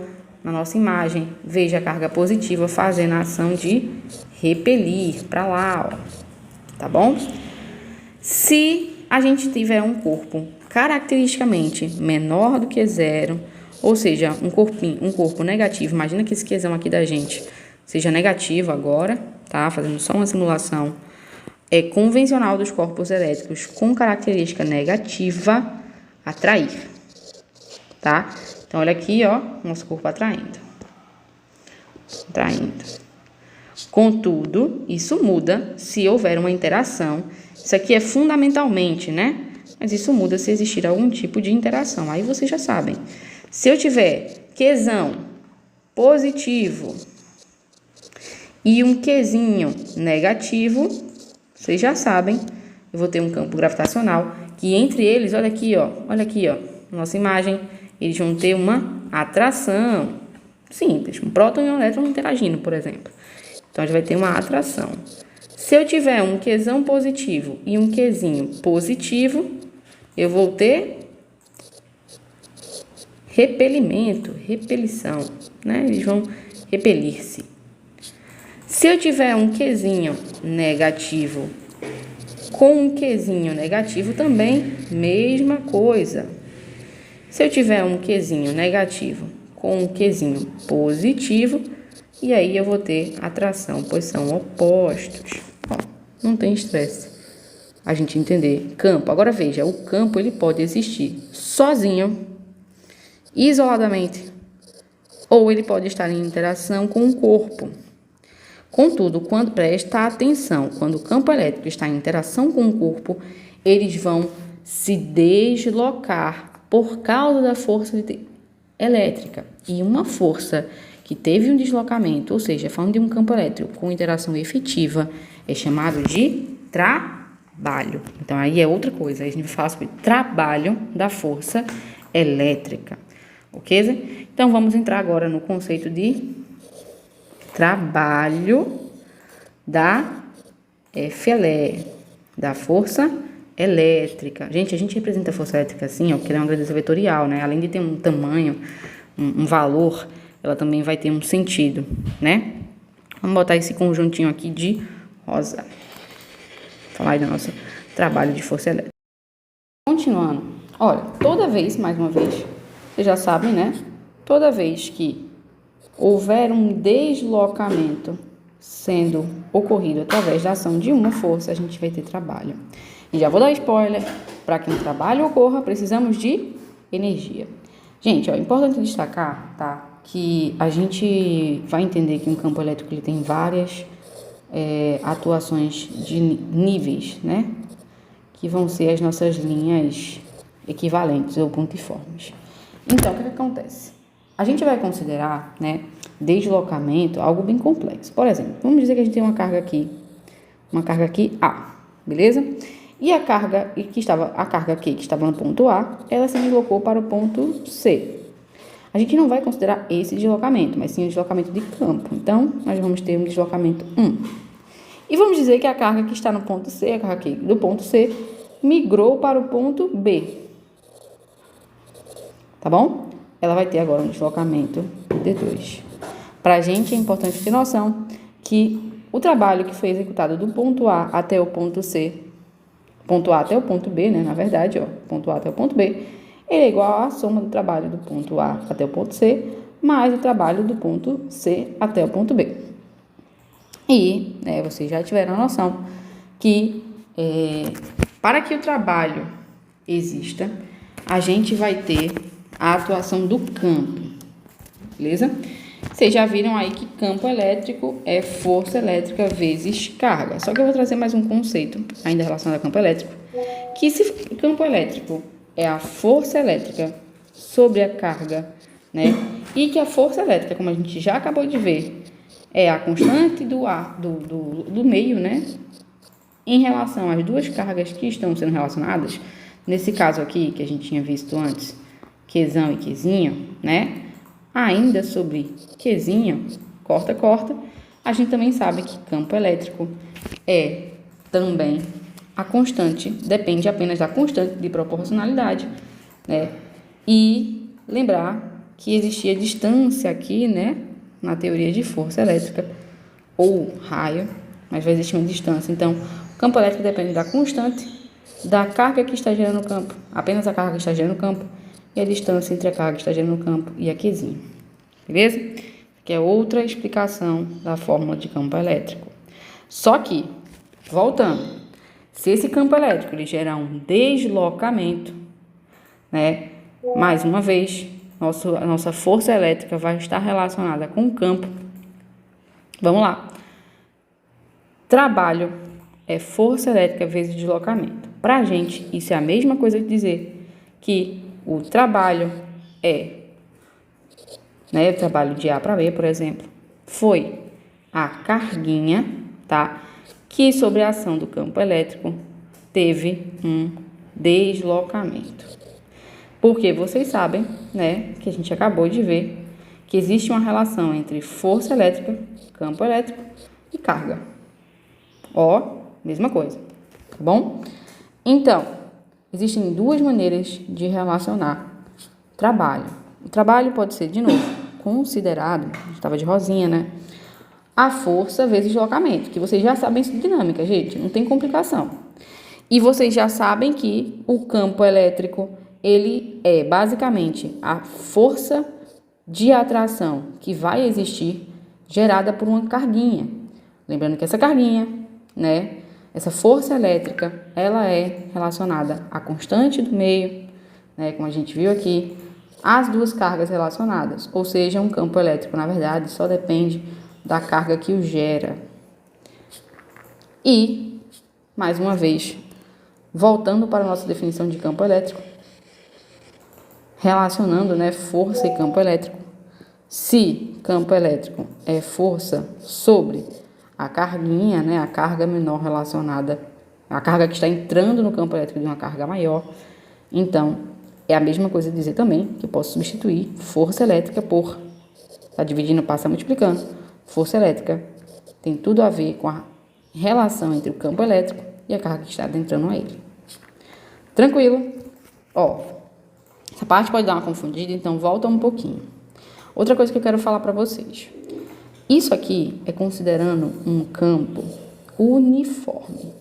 na nossa imagem, veja a carga positiva fazendo a ação de repelir para lá, ó, tá bom? Se a gente tiver um corpo caracteristicamente menor do que zero, ou seja, um corpo negativo, imagina que esse Qzão aqui da gente seja negativo agora, tá? Fazendo só uma simulação convencional dos corpos elétricos com característica negativa, atrair, tá? Então, olha aqui, ó, nosso corpo atraindo. traindo. Contudo, isso muda se houver uma interação. Isso aqui é fundamentalmente, né? Mas isso muda se existir algum tipo de interação. Aí vocês já sabem. Se eu tiver Qzão positivo e um Qzinho negativo, vocês já sabem, eu vou ter um campo gravitacional que entre eles, olha aqui, ó, nossa imagem, eles vão ter uma atração simples, um próton e um elétron interagindo, por exemplo. Então, a gente vai ter uma atração. Se eu tiver um Qzão positivo e um Qzinho positivo, eu vou ter repelimento, repelição, né? Eles vão repelir-se. Se eu tiver um Qzinho negativo com um Qzinho negativo também, mesma coisa. Se eu tiver um Qzinho negativo com um Qzinho positivo, e aí eu vou ter atração, pois são opostos. Ó, não tem estresse a gente entender campo. Agora veja, o campo ele pode existir sozinho, isoladamente, ou ele pode estar em interação com o corpo. Contudo, quando presta atenção, quando o campo elétrico está em interação com o corpo, eles vão se deslocar por causa da força elétrica. E uma força que teve um deslocamento, ou seja, falando de um campo elétrico com interação efetiva, é chamado de trabalho. Então, aí é outra coisa. Aí a gente vai falar sobre trabalho da força elétrica. Ok? Então, vamos entrar agora no conceito de trabalho da FLE, da força elétrica. Gente, a gente representa a força elétrica assim, ó, porque ela é uma grandeza vetorial, né? Além de ter um tamanho, um valor, ela também vai ter um sentido, né? Vamos botar esse conjuntinho aqui de rosa. Falar aí do nosso trabalho de força elétrica. Continuando, olha, toda vez, mais uma vez, vocês já sabem, né? Toda vez que houver um deslocamento sendo ocorrido através da ação de uma força, a gente vai ter trabalho. E já vou dar spoiler, para que um trabalho ocorra, precisamos de energia. Gente, ó, é importante destacar, tá, que a gente vai entender que um campo elétrico ele tem várias atuações de níveis, né, que vão ser as nossas linhas equivalentes ou pontiformes. Então, o que acontece? A gente vai considerar, né, deslocamento algo bem complexo. Por exemplo, vamos dizer que a gente tem uma carga aqui A, beleza? E a carga Q que estava no ponto A, ela se deslocou para o ponto C. A gente não vai considerar esse deslocamento, mas sim o deslocamento de campo. Então, nós vamos ter um deslocamento 1. E vamos dizer que a carga que está no ponto C, a carga Q do ponto C, migrou para o ponto B. Tá bom? Ela vai ter agora um deslocamento D2. Para a gente é importante ter noção que o trabalho que foi executado do ponto A até o ponto C, ponto A até o ponto B, né, na verdade, ó, ponto A até o ponto B, ele é igual à soma do trabalho do ponto A até o ponto C, mais o trabalho do ponto C até o ponto B. E, né, vocês já tiveram a noção que para que o trabalho exista, a gente vai ter a atuação do campo, beleza? Vocês já viram aí que campo elétrico é força elétrica vezes carga. Só que eu vou trazer mais um conceito, ainda relacionado a campo elétrico, que se campo elétrico é a força elétrica sobre a carga, né? E que a força elétrica, como a gente já acabou de ver, é a constante do ar, do meio, né? Em relação às duas cargas que estão sendo relacionadas, nesse caso aqui, que a gente tinha visto antes, Qzão e Qzinho, né? Ainda sobre Qzinho, corta, a gente também sabe que campo elétrico é também a constante, depende apenas da constante de proporcionalidade, né? E lembrar que existia distância aqui, né? Na teoria de força elétrica, ou raio, mas vai existir uma distância. Então, o campo elétrico depende da constante, da carga que está gerando o campo, apenas a carga que está gerando o campo, e a distância entre a carga que está gerando o campo e a Qzinho. Beleza? Que é outra explicação da fórmula de campo elétrico. Só que, voltando, se esse campo elétrico ele gerar um deslocamento, né? Mais uma vez, a nossa força elétrica vai estar relacionada com o campo, Vamos lá. Trabalho é força elétrica vezes deslocamento. Para a gente, isso é a mesma coisa que dizer que o trabalho o trabalho de A para B, por exemplo, foi a carguinha, tá? Que sobre a ação do campo elétrico teve um deslocamento. Porque vocês sabem, né, que a gente acabou de ver que existe uma relação entre força elétrica, campo elétrico e carga. Ó, mesma coisa, tá bom? Então, existem duas maneiras de relacionar trabalho. O trabalho pode ser, de novo, considerado, a gente estava de rosinha, né? A força vezes deslocamento, que vocês já sabem de dinâmica, gente, não tem complicação. E vocês já sabem que o campo elétrico, ele é basicamente a força de atração que vai existir gerada por uma carguinha. Lembrando que essa carguinha, né, essa força elétrica, ela é relacionada à constante do meio, né, como a gente viu aqui, as duas cargas relacionadas, ou seja, um campo elétrico, na verdade, só depende da carga que o gera. E, mais uma vez, voltando para a nossa definição de campo elétrico, relacionando, né, força e campo elétrico, se campo elétrico é força sobre a carguinha, né, a carga menor relacionada, a carga que está entrando no campo elétrico de uma carga maior, então é a mesma coisa dizer também que eu posso substituir força elétrica por, tá dividindo, passa multiplicando, força elétrica tem tudo a ver com a relação entre o campo elétrico e a carga que está adentrando a ele. Tranquilo? Ó, essa parte pode dar uma confundida, então volta um pouquinho. Outra coisa que eu quero falar para vocês. Isso aqui é considerando um campo uniforme,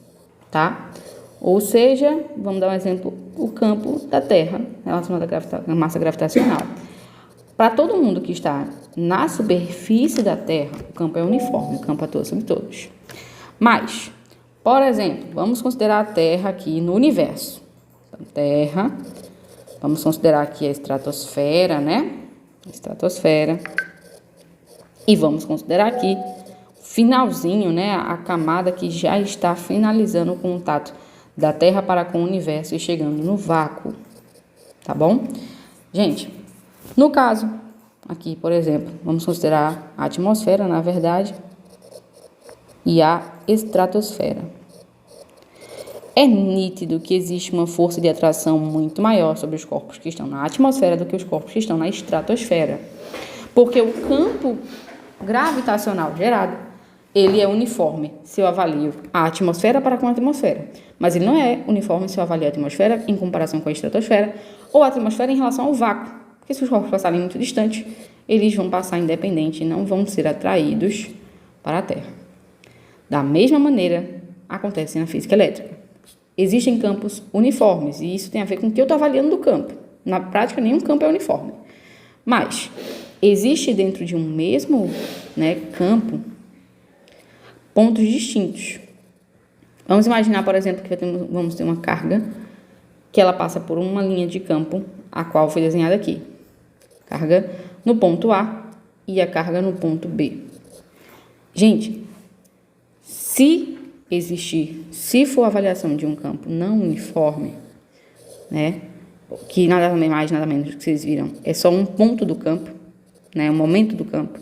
tá? Ou seja, vamos dar um exemplo, o campo da Terra relacionado à massa gravitacional. Para todo mundo que está na superfície da Terra, o campo é uniforme, o campo atua sobre todos. Mas, por exemplo, vamos considerar a Terra aqui no universo. Então, Terra, vamos considerar aqui a estratosfera, né? Estratosfera. E vamos considerar aqui finalzinho, né? A camada que já está finalizando o contato da Terra para com o universo e chegando no vácuo, tá bom? Gente, no caso, aqui, por exemplo, vamos considerar a atmosfera, na verdade, e a estratosfera. É nítido que existe uma força de atração muito maior sobre os corpos que estão na atmosfera do que os corpos que estão na estratosfera. Porque o campo gravitacional gerado, ele é uniforme se eu avalio a atmosfera para com a atmosfera. Mas ele não é uniforme se eu avalio a atmosfera em comparação com a estratosfera ou a atmosfera em relação ao vácuo. Porque se os corpos passarem muito distantes, eles vão passar independente e não vão ser atraídos para a Terra. Da mesma maneira, acontece na física elétrica. Existem campos uniformes e isso tem a ver com o que eu estou avaliando do campo. Na prática, nenhum campo é uniforme. Mas existe dentro de um mesmo, né, campo pontos distintos. Vamos imaginar, por exemplo, que vamos ter uma carga que ela passa por uma linha de campo, a qual foi desenhada aqui. Carga no ponto A e a carga no ponto B. Gente, se for a avaliação de um campo não uniforme, né, que nada mais, nada menos que vocês viram, é só um ponto do campo, né, um momento do campo,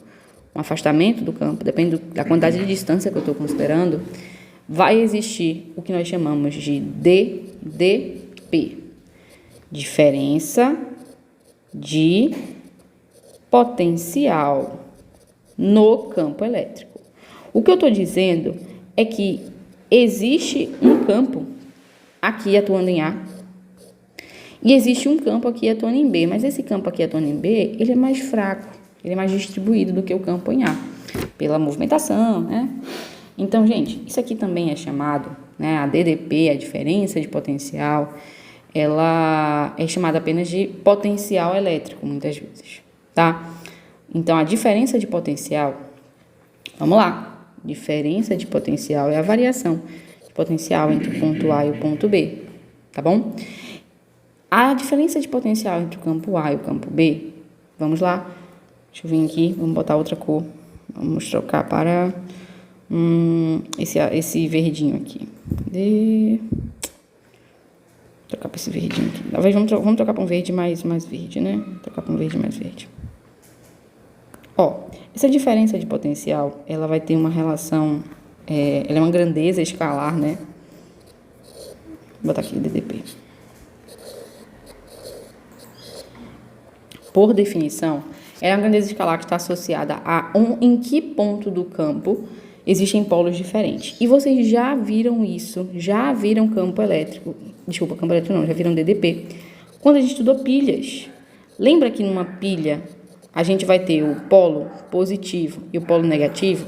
um afastamento do campo, depende da quantidade de distância que eu estou considerando, vai existir o que nós chamamos de DDP, diferença de potencial no campo elétrico. O que eu estou dizendo é que existe um campo aqui atuando em A e existe um campo aqui atuando em B, mas esse campo aqui atuando em B, ele é mais fraco, ele é mais distribuído do que o campo em A, pela movimentação, né? Então, gente, isso aqui também é chamado, né, a DDP, a diferença de potencial, ela é chamada apenas de potencial elétrico, muitas vezes, tá? Então, a diferença de potencial, vamos lá, diferença de potencial é a variação de potencial entre o ponto A e o ponto B, tá bom? A diferença de potencial entre o campo A e o campo B, vamos lá, deixa eu vir aqui, vamos botar outra cor Vamos trocar para esse verdinho aqui. Trocar para esse verdinho aqui. Talvez vamos trocar para um verde mais verde, né? Trocar para um verde mais verde. Ó, essa diferença de potencial, ela vai ter uma relação, ela é uma grandeza escalar, né? Vou botar aqui DDP. Por definição, ela é uma grandeza escalar que está associada a em que ponto do campo existem polos diferentes. E vocês já viram isso, já viram campo elétrico, já viram DDP, quando a gente estudou pilhas. Lembra que numa pilha a gente vai ter o polo positivo e o polo negativo,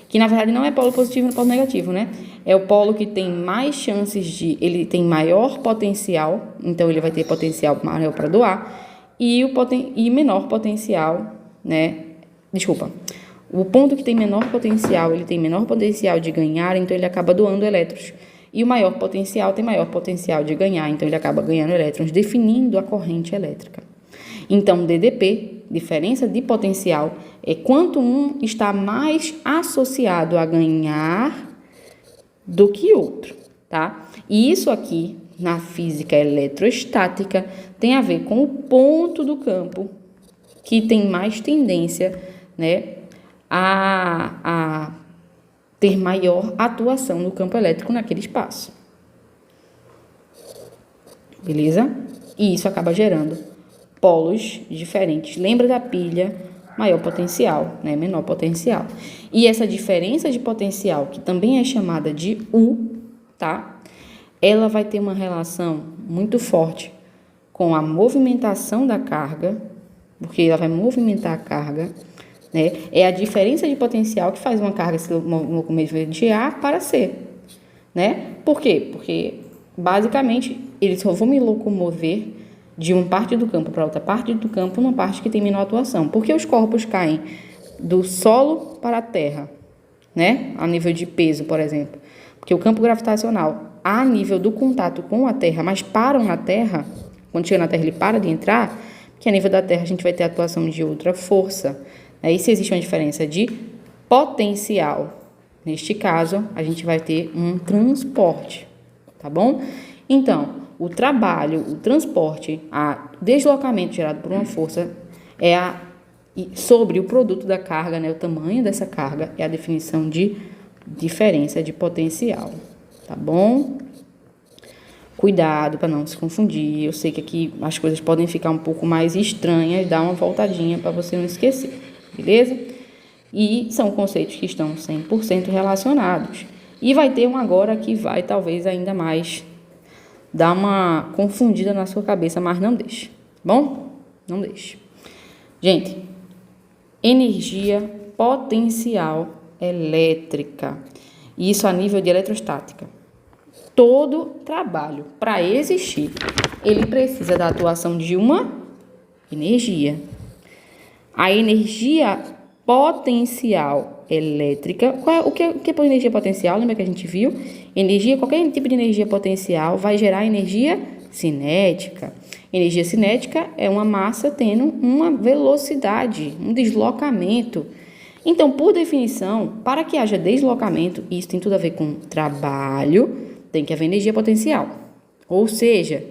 que na verdade não é polo positivo e polo negativo, né? É o polo que tem mais chances ele tem maior potencial, então ele vai ter potencial maior para doar, e menor potencial, né? Desculpa. O ponto que tem menor potencial, ele tem menor potencial de ganhar, então ele acaba doando elétrons. E o maior potencial tem maior potencial de ganhar, então ele acaba ganhando elétrons, definindo a corrente elétrica. Então, DDP, diferença de potencial, é quanto um está mais associado a ganhar do que outro, tá? E isso aqui, na física eletrostática, tem a ver com o ponto do campo que tem mais tendência, né, a ter maior atuação no campo elétrico naquele espaço. Beleza? E isso acaba gerando polos diferentes. Lembra da pilha? Maior potencial, né? Menor potencial. E essa diferença de potencial, que também é chamada de U, tá? Ela vai ter uma relação muito forte com a movimentação da carga, porque ela vai movimentar a carga, né? É a diferença de potencial que faz uma carga se locomover de A para C, né? Por quê? Porque, basicamente, eles só vão me locomover de uma parte do campo para outra parte do campo, numa parte que tem menor atuação. Porque os corpos caem do solo para a terra, né? A nível de peso, por exemplo. Porque o campo gravitacional, a nível do contato com a terra, mas param na terra, quando chega na terra ele para de entrar, porque a nível da terra a gente vai ter a atuação de outra força. Aí, se existe uma diferença de potencial, neste caso, a gente vai ter um transporte, tá bom? Então, o trabalho, o transporte, o deslocamento gerado por uma força sobre o produto da carga, né, o tamanho dessa carga, é a definição de diferença de potencial, tá bom? Cuidado para não se confundir. Eu sei que aqui as coisas podem ficar um pouco mais estranhas, dá uma voltadinha para você não esquecer, beleza? E são conceitos que estão 100% relacionados. E vai ter um agora que vai talvez ainda mais dar uma confundida na sua cabeça, mas não deixe, bom? Não deixe. Gente, energia potencial elétrica. Isso a nível de eletrostática. Todo trabalho, para existir, ele precisa da atuação de uma energia. A energia potencial elétrica, o que é energia potencial? Lembra que a gente viu? Qualquer tipo de energia potencial vai gerar energia cinética. Energia cinética é uma massa tendo uma velocidade, um deslocamento. Então, por definição, para que haja deslocamento, isso tem tudo a ver com trabalho, tem que haver energia potencial. Ou seja,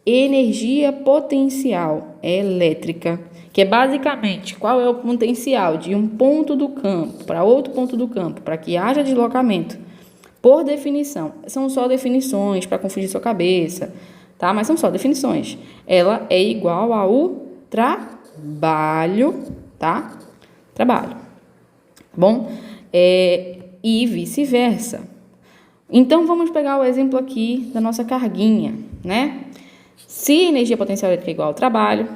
energia potencial elétrica, que é basicamente qual é o potencial de um ponto do campo para outro ponto do campo, para que haja deslocamento. Por definição, são só definições para confundir sua cabeça, tá? Mas são só definições. Ela é igual ao trabalho, tá? Trabalho. Bom? E vice-versa. Então, vamos pegar o exemplo aqui da nossa carguinha, né? Se energia potencial elétrica é igual ao trabalho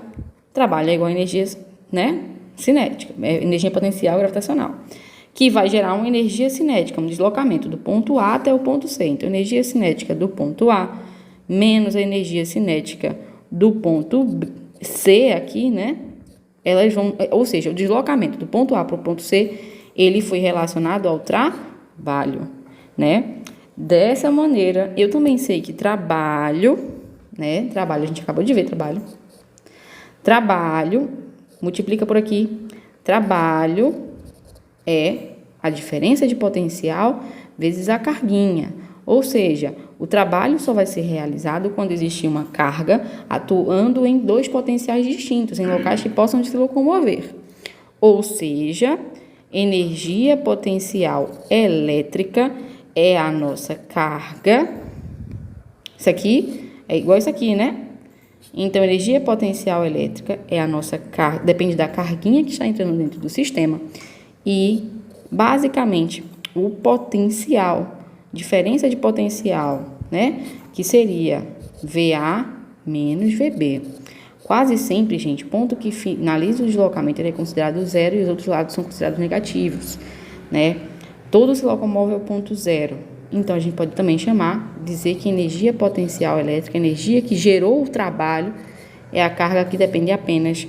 é igual a energia, né, cinética, energia potencial gravitacional, que vai gerar uma energia cinética, um deslocamento do ponto A até o ponto C. Então, energia cinética do ponto A menos a energia cinética do ponto C aqui, né? Elas vão, ou seja, o deslocamento do ponto A para o ponto C, ele foi relacionado ao trabalho, né? Dessa maneira, eu também sei que trabalho, né? Trabalho, a gente acabou de ver trabalho, multiplica por aqui, trabalho é a diferença de potencial vezes a carguinha. Ou seja, o trabalho só vai ser realizado quando existir uma carga atuando em dois potenciais distintos, em locais que possam se locomover. Ou seja, energia potencial elétrica é a nossa carga. Isso aqui é igual isso aqui, né? Então, energia potencial elétrica é a nossa carga, depende da carguinha que está entrando dentro do sistema. E, basicamente, o potencial, diferença de potencial, né? Que seria VA menos VB. Quase sempre, gente, ponto que finaliza o deslocamento ele é considerado zero e os outros lados são considerados negativos, né? Todo se locomove ao ponto zero. Então, a gente pode também dizer que energia potencial elétrica, energia que gerou o trabalho, é a carga que depende apenas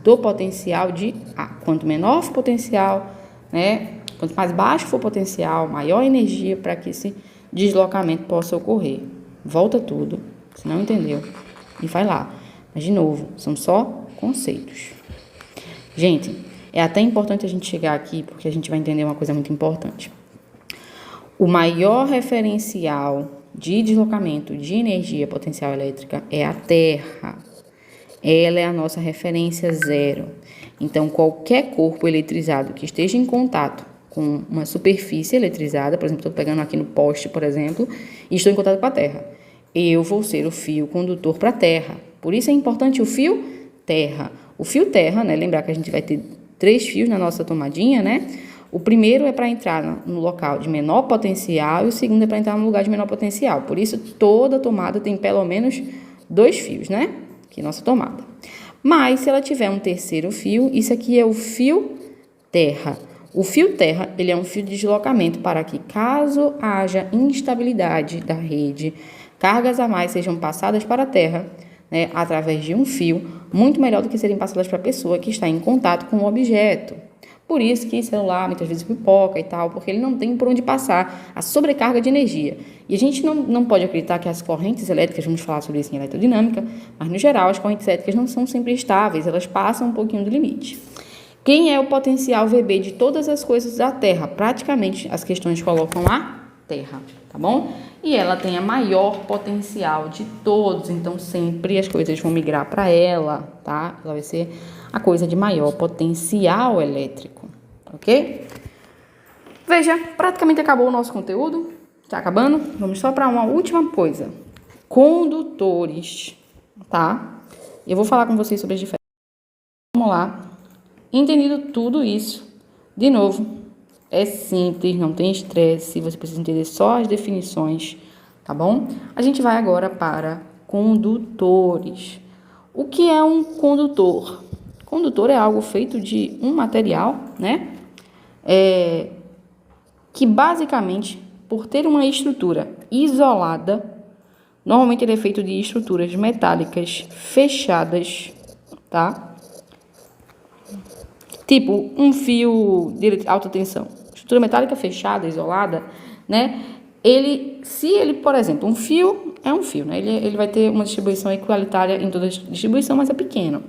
do potencial de A. Quanto menor for o potencial, né? Quanto mais baixo for o potencial, maior a energia para que esse deslocamento possa ocorrer. Volta tudo, se não entendeu, e vai lá. Mas, de novo, são só conceitos. Gente, é até importante a gente chegar aqui, porque a gente vai entender uma coisa muito importante. O maior referencial de deslocamento de energia potencial elétrica é a Terra. Ela é a nossa referência zero. Então, qualquer corpo eletrizado que esteja em contato com uma superfície eletrizada, por exemplo, estou pegando aqui no poste, por exemplo, e estou em contato com a Terra, eu vou ser o fio condutor para a Terra. Por isso é importante o fio terra. O fio terra, né? Lembrar que a gente vai ter 3 fios na nossa tomadinha, né? O primeiro é para entrar no local de menor potencial e o segundo é para entrar no lugar de menor potencial. Por isso, toda tomada tem pelo menos 2 fios, né? Aqui é nossa tomada. Mas, se ela tiver um terceiro fio, isso aqui é o fio terra. O fio terra, ele é um fio de deslocamento para que, caso haja instabilidade da rede, cargas a mais sejam passadas para a terra, né, através de um fio, muito melhor do que serem passadas para a pessoa que está em contato com o objeto. Por isso que celular muitas vezes pipoca e tal, porque ele não tem por onde passar a sobrecarga de energia. E a gente não pode acreditar que as correntes elétricas, vamos falar sobre isso em eletrodinâmica, mas no geral as correntes elétricas não são sempre estáveis, elas passam um pouquinho do limite. Quem é o potencial VB de todas as coisas da Terra? Praticamente as questões colocam a Terra, tá bom? E ela tem a maior potencial de todos, então sempre as coisas vão migrar para ela, tá? Ela vai ser a coisa de maior potencial elétrico, ok? Veja, praticamente acabou o nosso conteúdo, tá acabando? Vamos só para uma última coisa. Condutores, tá? Eu vou falar com vocês sobre as diferenças. Vamos lá. Entendido tudo isso, de novo, é simples, não tem estresse, você precisa entender só as definições, tá bom? A gente vai agora para condutores. O que é um condutor? Condutor é algo feito de um material, né? Que basicamente, por ter uma estrutura isolada, normalmente ele é feito de estruturas metálicas fechadas, tá? Tipo, um fio de alta tensão. Estrutura metálica fechada, isolada, né? Por exemplo, um fio é um fio, né? Ele vai ter uma distribuição equalitária em toda a distribuição, mas é pequeno.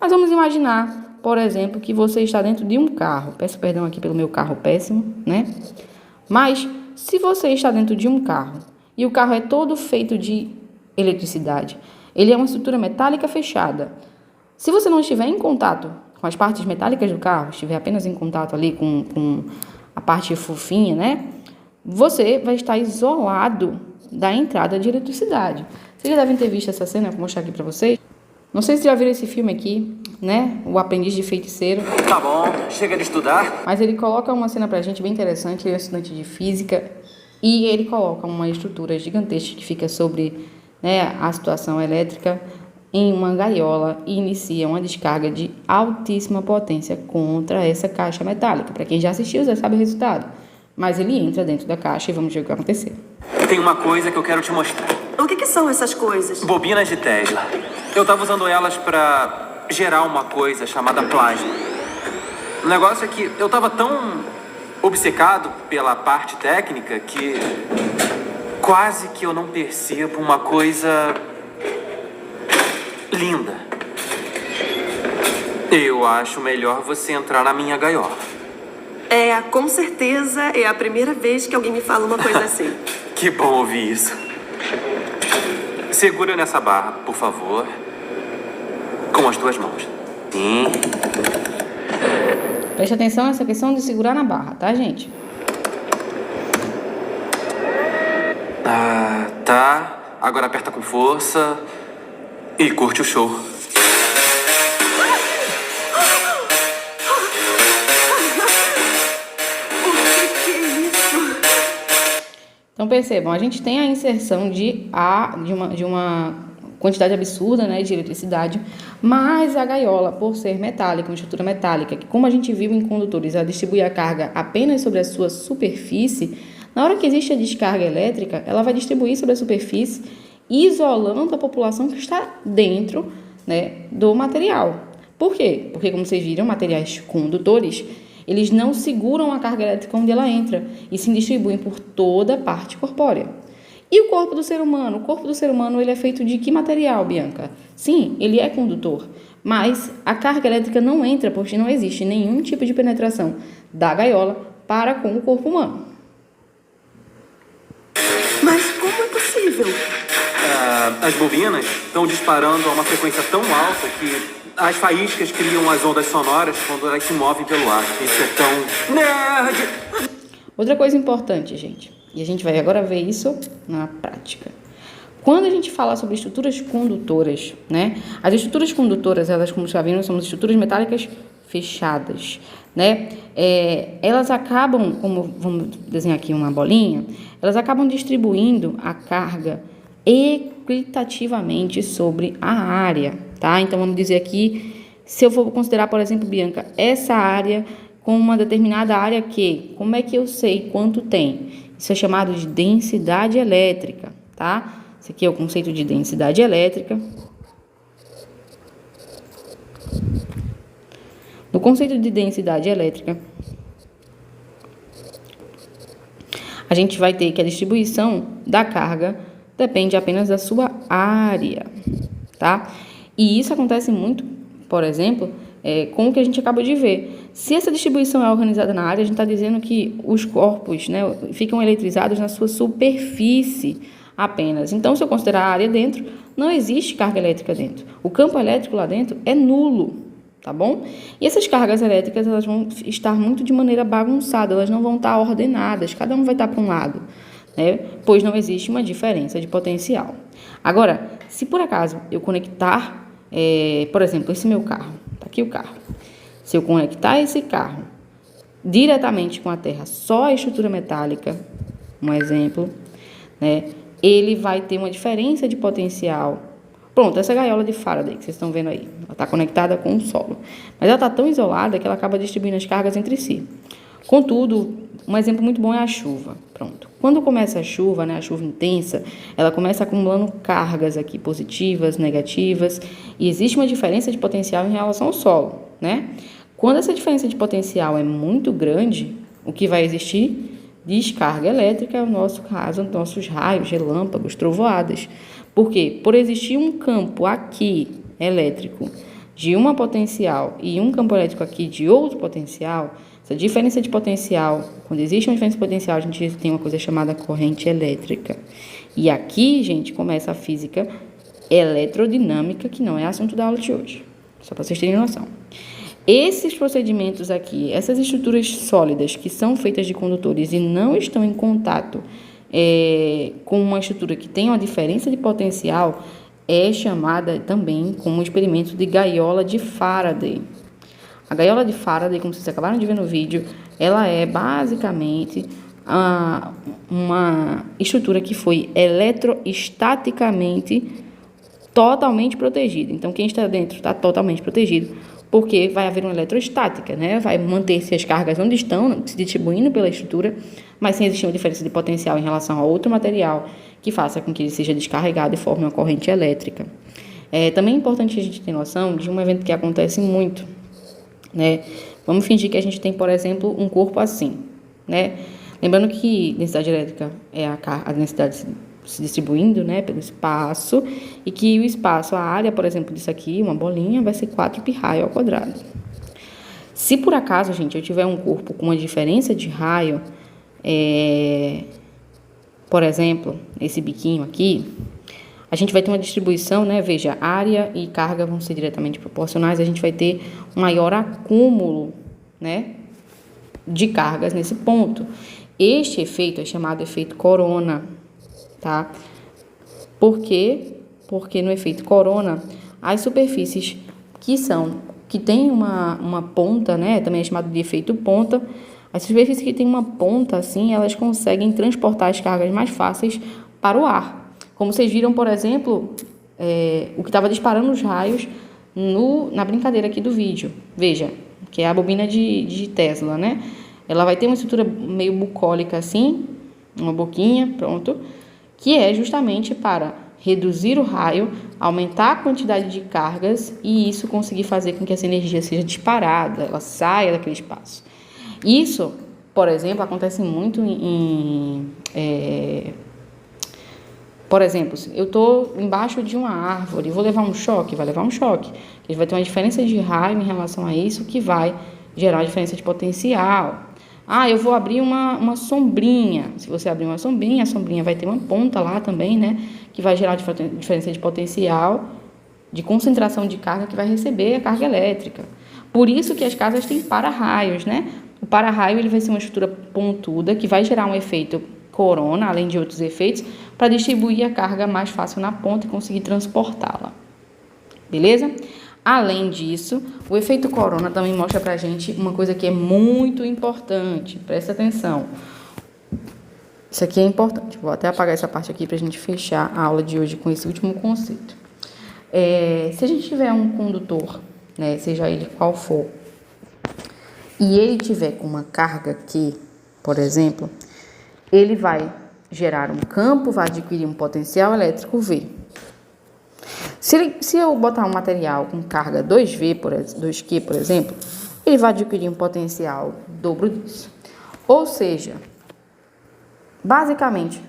Mas vamos imaginar, por exemplo, que você está dentro de um carro. Peço perdão aqui pelo meu carro péssimo, né? Mas, se você está dentro de um carro e o carro é todo feito de eletricidade, ele é uma estrutura metálica fechada. Se você não estiver em contato com as partes metálicas do carro, estiver apenas em contato ali com a parte fofinha, né? Você vai estar isolado da entrada de eletricidade. Vocês já devem ter visto essa cena, eu vou mostrar aqui pra vocês. Não sei se já viram esse filme aqui, né? O Aprendiz de Feiticeiro. Tá bom, chega de estudar. Mas ele coloca uma cena pra gente bem interessante, ele é um estudante de física, e ele coloca uma estrutura gigantesca que fica sobre, né, a situação elétrica em uma gaiola e inicia uma descarga de altíssima potência contra essa caixa metálica. Para quem já assistiu, já sabe o resultado. Mas ele entra dentro da caixa e vamos ver o que vai acontecer. Tem uma coisa que eu quero te mostrar. O que são essas coisas? Bobinas de Tesla. Eu tava usando elas pra gerar uma coisa chamada plasma. O negócio é que eu tava tão obcecado pela parte técnica que quase que eu não percebo uma coisa linda. Eu acho melhor você entrar na minha gaiola. Com certeza é a primeira vez que alguém me fala uma coisa assim. Que bom ouvir isso. Segura nessa barra, por favor. Com as 2 mãos. Sim. Preste atenção nessa questão de segurar na barra, tá, gente? Tá. Agora aperta com força e curte o show. Então percebam, a gente tem a inserção de uma quantidade absurda, né, de eletricidade, mas a gaiola, por ser metálica, uma estrutura metálica, que como a gente viu em condutores, ela distribui a carga apenas sobre a sua superfície, na hora que existe a descarga elétrica, ela vai distribuir sobre a superfície, isolando a população que está dentro, né, do material. Por quê? Porque, como vocês viram, materiais condutores, eles não seguram a carga elétrica onde ela entra e se distribuem por toda a parte corpórea. E o corpo do ser humano? O corpo do ser humano ele é feito de que material, Bianca? Sim, ele é condutor, mas a carga elétrica não entra porque não existe nenhum tipo de penetração da gaiola para com o corpo humano. Mas como é possível? As bobinas estão disparando a uma frequência tão alta que as faíscas criam as ondas sonoras quando elas se movem pelo ar. Isso é tão nerd! Outra coisa importante, gente, e a gente vai agora ver isso na prática. Quando a gente fala sobre estruturas condutoras, né? As estruturas condutoras, elas, como já viram, são estruturas metálicas fechadas, né? Elas acabam, como vamos desenhar aqui uma bolinha, elas acabam distribuindo a carga equitativamente sobre a área, tá? Então, vamos dizer aqui, se eu for considerar, por exemplo, Bianca, essa área com uma determinada área Q, como é que eu sei quanto tem? Isso é chamado de densidade elétrica, tá? Esse aqui é o conceito de densidade elétrica. No conceito de densidade elétrica, a gente vai ter que a distribuição da carga depende apenas da sua área, tá? E isso acontece muito, por exemplo, com o que a gente acabou de ver. Se essa distribuição é organizada na área, a gente está dizendo que os corpos, né, ficam eletrizados na sua superfície apenas. Então, se eu considerar a área dentro, não existe carga elétrica dentro. O campo elétrico lá dentro é nulo, tá bom? E essas cargas elétricas, elas vão estar muito de maneira bagunçada, elas não vão estar ordenadas, cada um vai estar para um lado, né? Pois não existe uma diferença de potencial. Agora, se por acaso eu conectar, por exemplo, esse meu carro, tá aqui o carro, se eu conectar esse carro diretamente com a terra, só a estrutura metálica, um exemplo, né? Ele vai ter uma diferença de potencial. Pronto, essa gaiola de Faraday que vocês estão vendo aí, ela está conectada com o solo, mas ela está tão isolada que ela acaba distribuindo as cargas entre si. Contudo, um exemplo muito bom é a chuva. Pronto. Quando começa a chuva, né, a chuva intensa, ela começa acumulando cargas aqui positivas, negativas, e existe uma diferença de potencial em relação ao solo, né? Quando essa diferença de potencial é muito grande, o que vai existir? Descarga elétrica, no nosso caso, nossos raios, relâmpagos, trovoadas. Por quê? Por existir um campo aqui elétrico de uma potencial e um campo elétrico aqui de outro potencial, essa diferença de potencial, quando existe uma diferença de potencial, a gente tem uma coisa chamada corrente elétrica. E aqui, gente, começa a física eletrodinâmica, que não é assunto da aula de hoje, só para vocês terem noção. Esses procedimentos aqui, essas estruturas sólidas que são feitas de condutores e não estão em contato com uma estrutura que tem uma diferença de potencial, é chamada também como experimento de gaiola de Faraday. A gaiola de Faraday, como vocês acabaram de ver no vídeo, ela é basicamente uma estrutura que foi eletroestaticamente totalmente protegida. Então, quem está dentro está totalmente protegido, porque vai haver uma eletrostática, né? Vai manter-se as cargas onde estão, se distribuindo pela estrutura, mas sem existir uma diferença de potencial em relação a outro material que faça com que ele seja descarregado e forme uma corrente elétrica. Também é importante a gente ter noção de um evento que acontece muito, né? Vamos fingir que a gente tem, por exemplo, um corpo assim, né? Lembrando que densidade elétrica é a densidade se distribuindo, né, pelo espaço, e que o espaço, a área, por exemplo, disso aqui, uma bolinha, vai ser 4πr². Se por acaso, gente, eu tiver um corpo com uma diferença de raio, por exemplo, esse biquinho aqui, a gente vai ter uma distribuição, né? Veja, área e carga vão ser diretamente proporcionais, a gente vai ter um maior acúmulo, né, de cargas nesse ponto. Este efeito é chamado efeito corona, tá? Por quê? Porque no efeito corona, as superfícies que tem uma ponta, né, também é chamado de efeito ponta, as superfícies que tem uma ponta assim, elas conseguem transportar as cargas mais fáceis para o ar. Como vocês viram, por exemplo, o que estava disparando os raios na brincadeira aqui do vídeo. Veja, que é a bobina de Tesla, né? Ela vai ter uma estrutura meio bucólica assim, uma boquinha, pronto, que é justamente para reduzir o raio, aumentar a quantidade de cargas e isso conseguir fazer com que essa energia seja disparada, ela saia daquele espaço. Isso, por exemplo, acontece muito por exemplo, eu estou embaixo de uma árvore, vou levar um choque? Vai levar um choque. Ele vai ter uma diferença de raio em relação a isso que vai gerar uma diferença de potencial. Eu vou abrir uma sombrinha. Se você abrir uma sombrinha, a sombrinha vai ter uma ponta lá também, né? Que vai gerar diferença de potencial, de concentração de carga que vai receber a carga elétrica. Por isso que as casas têm para-raios, né? O para-raio ele vai ser uma estrutura pontuda que vai gerar um efeito corona, além de outros efeitos, para distribuir a carga mais fácil na ponta e conseguir transportá-la. Beleza? Além disso, o efeito corona também mostra pra gente uma coisa que é muito importante. Presta atenção. Isso aqui é importante. Vou até apagar essa parte aqui pra gente fechar a aula de hoje com esse último conceito. Se a gente tiver um condutor, né, seja ele qual for, e ele tiver com uma carga aqui, por exemplo, ele vai gerar um campo, vai adquirir um potencial elétrico V. Se eu botar um material com carga 2Q, por exemplo, ele vai adquirir um potencial dobro disso. Ou seja, basicamente,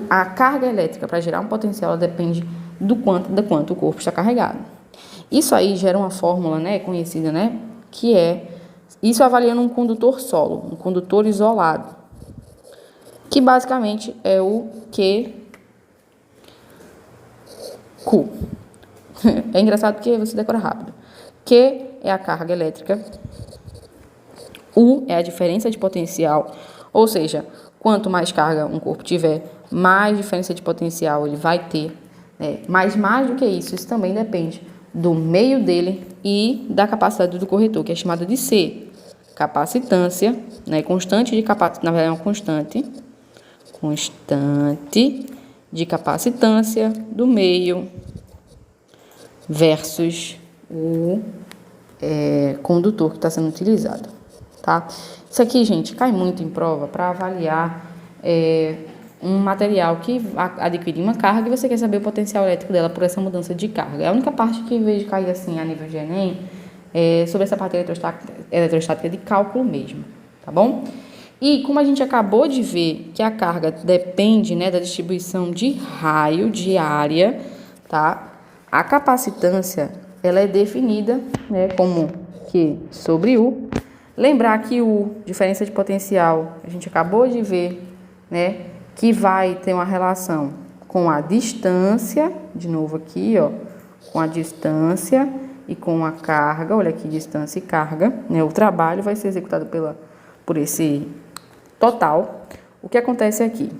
a carga elétrica para gerar um potencial ela depende do quanto o corpo está carregado. Isso aí gera uma fórmula, né, conhecida, né, que é isso avaliando um condutor solo, um condutor isolado, que basicamente é o QQ. É engraçado porque você decora rápido. Q é a carga elétrica, U é a diferença de potencial, ou seja, quanto mais carga um corpo tiver, mais diferença de potencial ele vai ter, né? Mas mais do que isso também depende do meio dele e da capacidade do corretor, que é chamada de C, capacitância, né? Constante de capacidade, na verdade é uma constante de capacitância do meio versus o condutor que está sendo utilizado, tá? Isso aqui, gente, cai muito em prova para avaliar um material que adquire uma carga e você quer saber o potencial elétrico dela por essa mudança de carga. A única parte que vejo cair assim a nível de Enem é sobre essa parte eletrostática de cálculo mesmo, tá bom? E como a gente acabou de ver que a carga depende, né, da distribuição de raio, de área, tá? A capacitância, ela é definida, né, como Q sobre U. Lembrar que U, diferença de potencial, a gente acabou de ver, né, que vai ter uma relação com a distância, de novo aqui, ó, com a distância e com a carga, olha aqui, distância e carga, né, o trabalho vai ser executado por esse total. O que acontece aqui?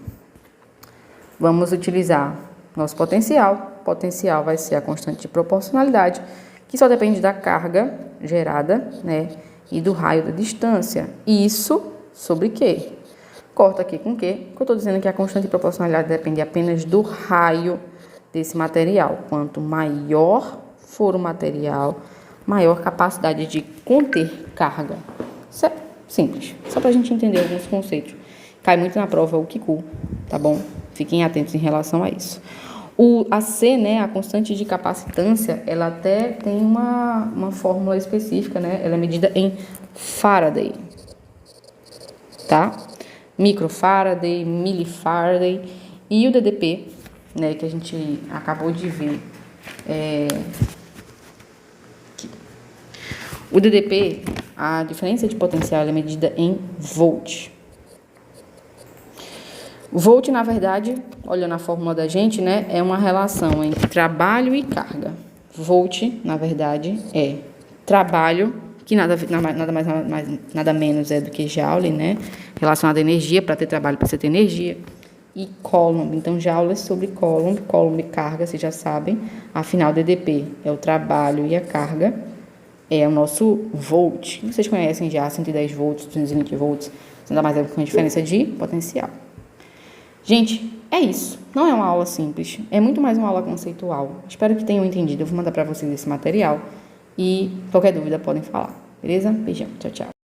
Vamos utilizar nosso potencial. O potencial vai ser a constante de proporcionalidade, que só depende da carga gerada, né, e do raio da distância. Isso sobre quê? Corta aqui com quê? Porque eu estou dizendo que a constante de proporcionalidade depende apenas do raio desse material. Quanto maior for o material, maior capacidade de conter carga. Isso é simples, só para a gente entender alguns conceitos. Cai muito na prova o QQ, tá bom? Fiquem atentos em relação a isso. A C, né, a constante de capacitância, ela até tem uma fórmula específica, né? Ela é medida em Faraday, tá? Microfaraday, milifaraday e o DDP, né, que a gente acabou de ver. O DDP, a diferença de potencial é medida em volt. O volt, na verdade, olhando a fórmula da gente, né, é uma relação entre trabalho e carga. Volt, na verdade, é trabalho, que nada menos é do que joule, né, relacionado à energia. Para ter trabalho, precisa ter energia. E Coulomb, então Joule sobre Coulomb, Coulomb carga, vocês já sabem. Afinal, DDP é o trabalho e a carga é o nosso volt. Vocês conhecem já 110 volts, 220 volts, nada mais é com a diferença de potencial. Gente, é isso. Não é uma aula simples, é muito mais uma aula conceitual. Espero que tenham entendido. Eu vou mandar para vocês esse material e qualquer dúvida podem falar. Beleza? Beijão. Tchau, tchau.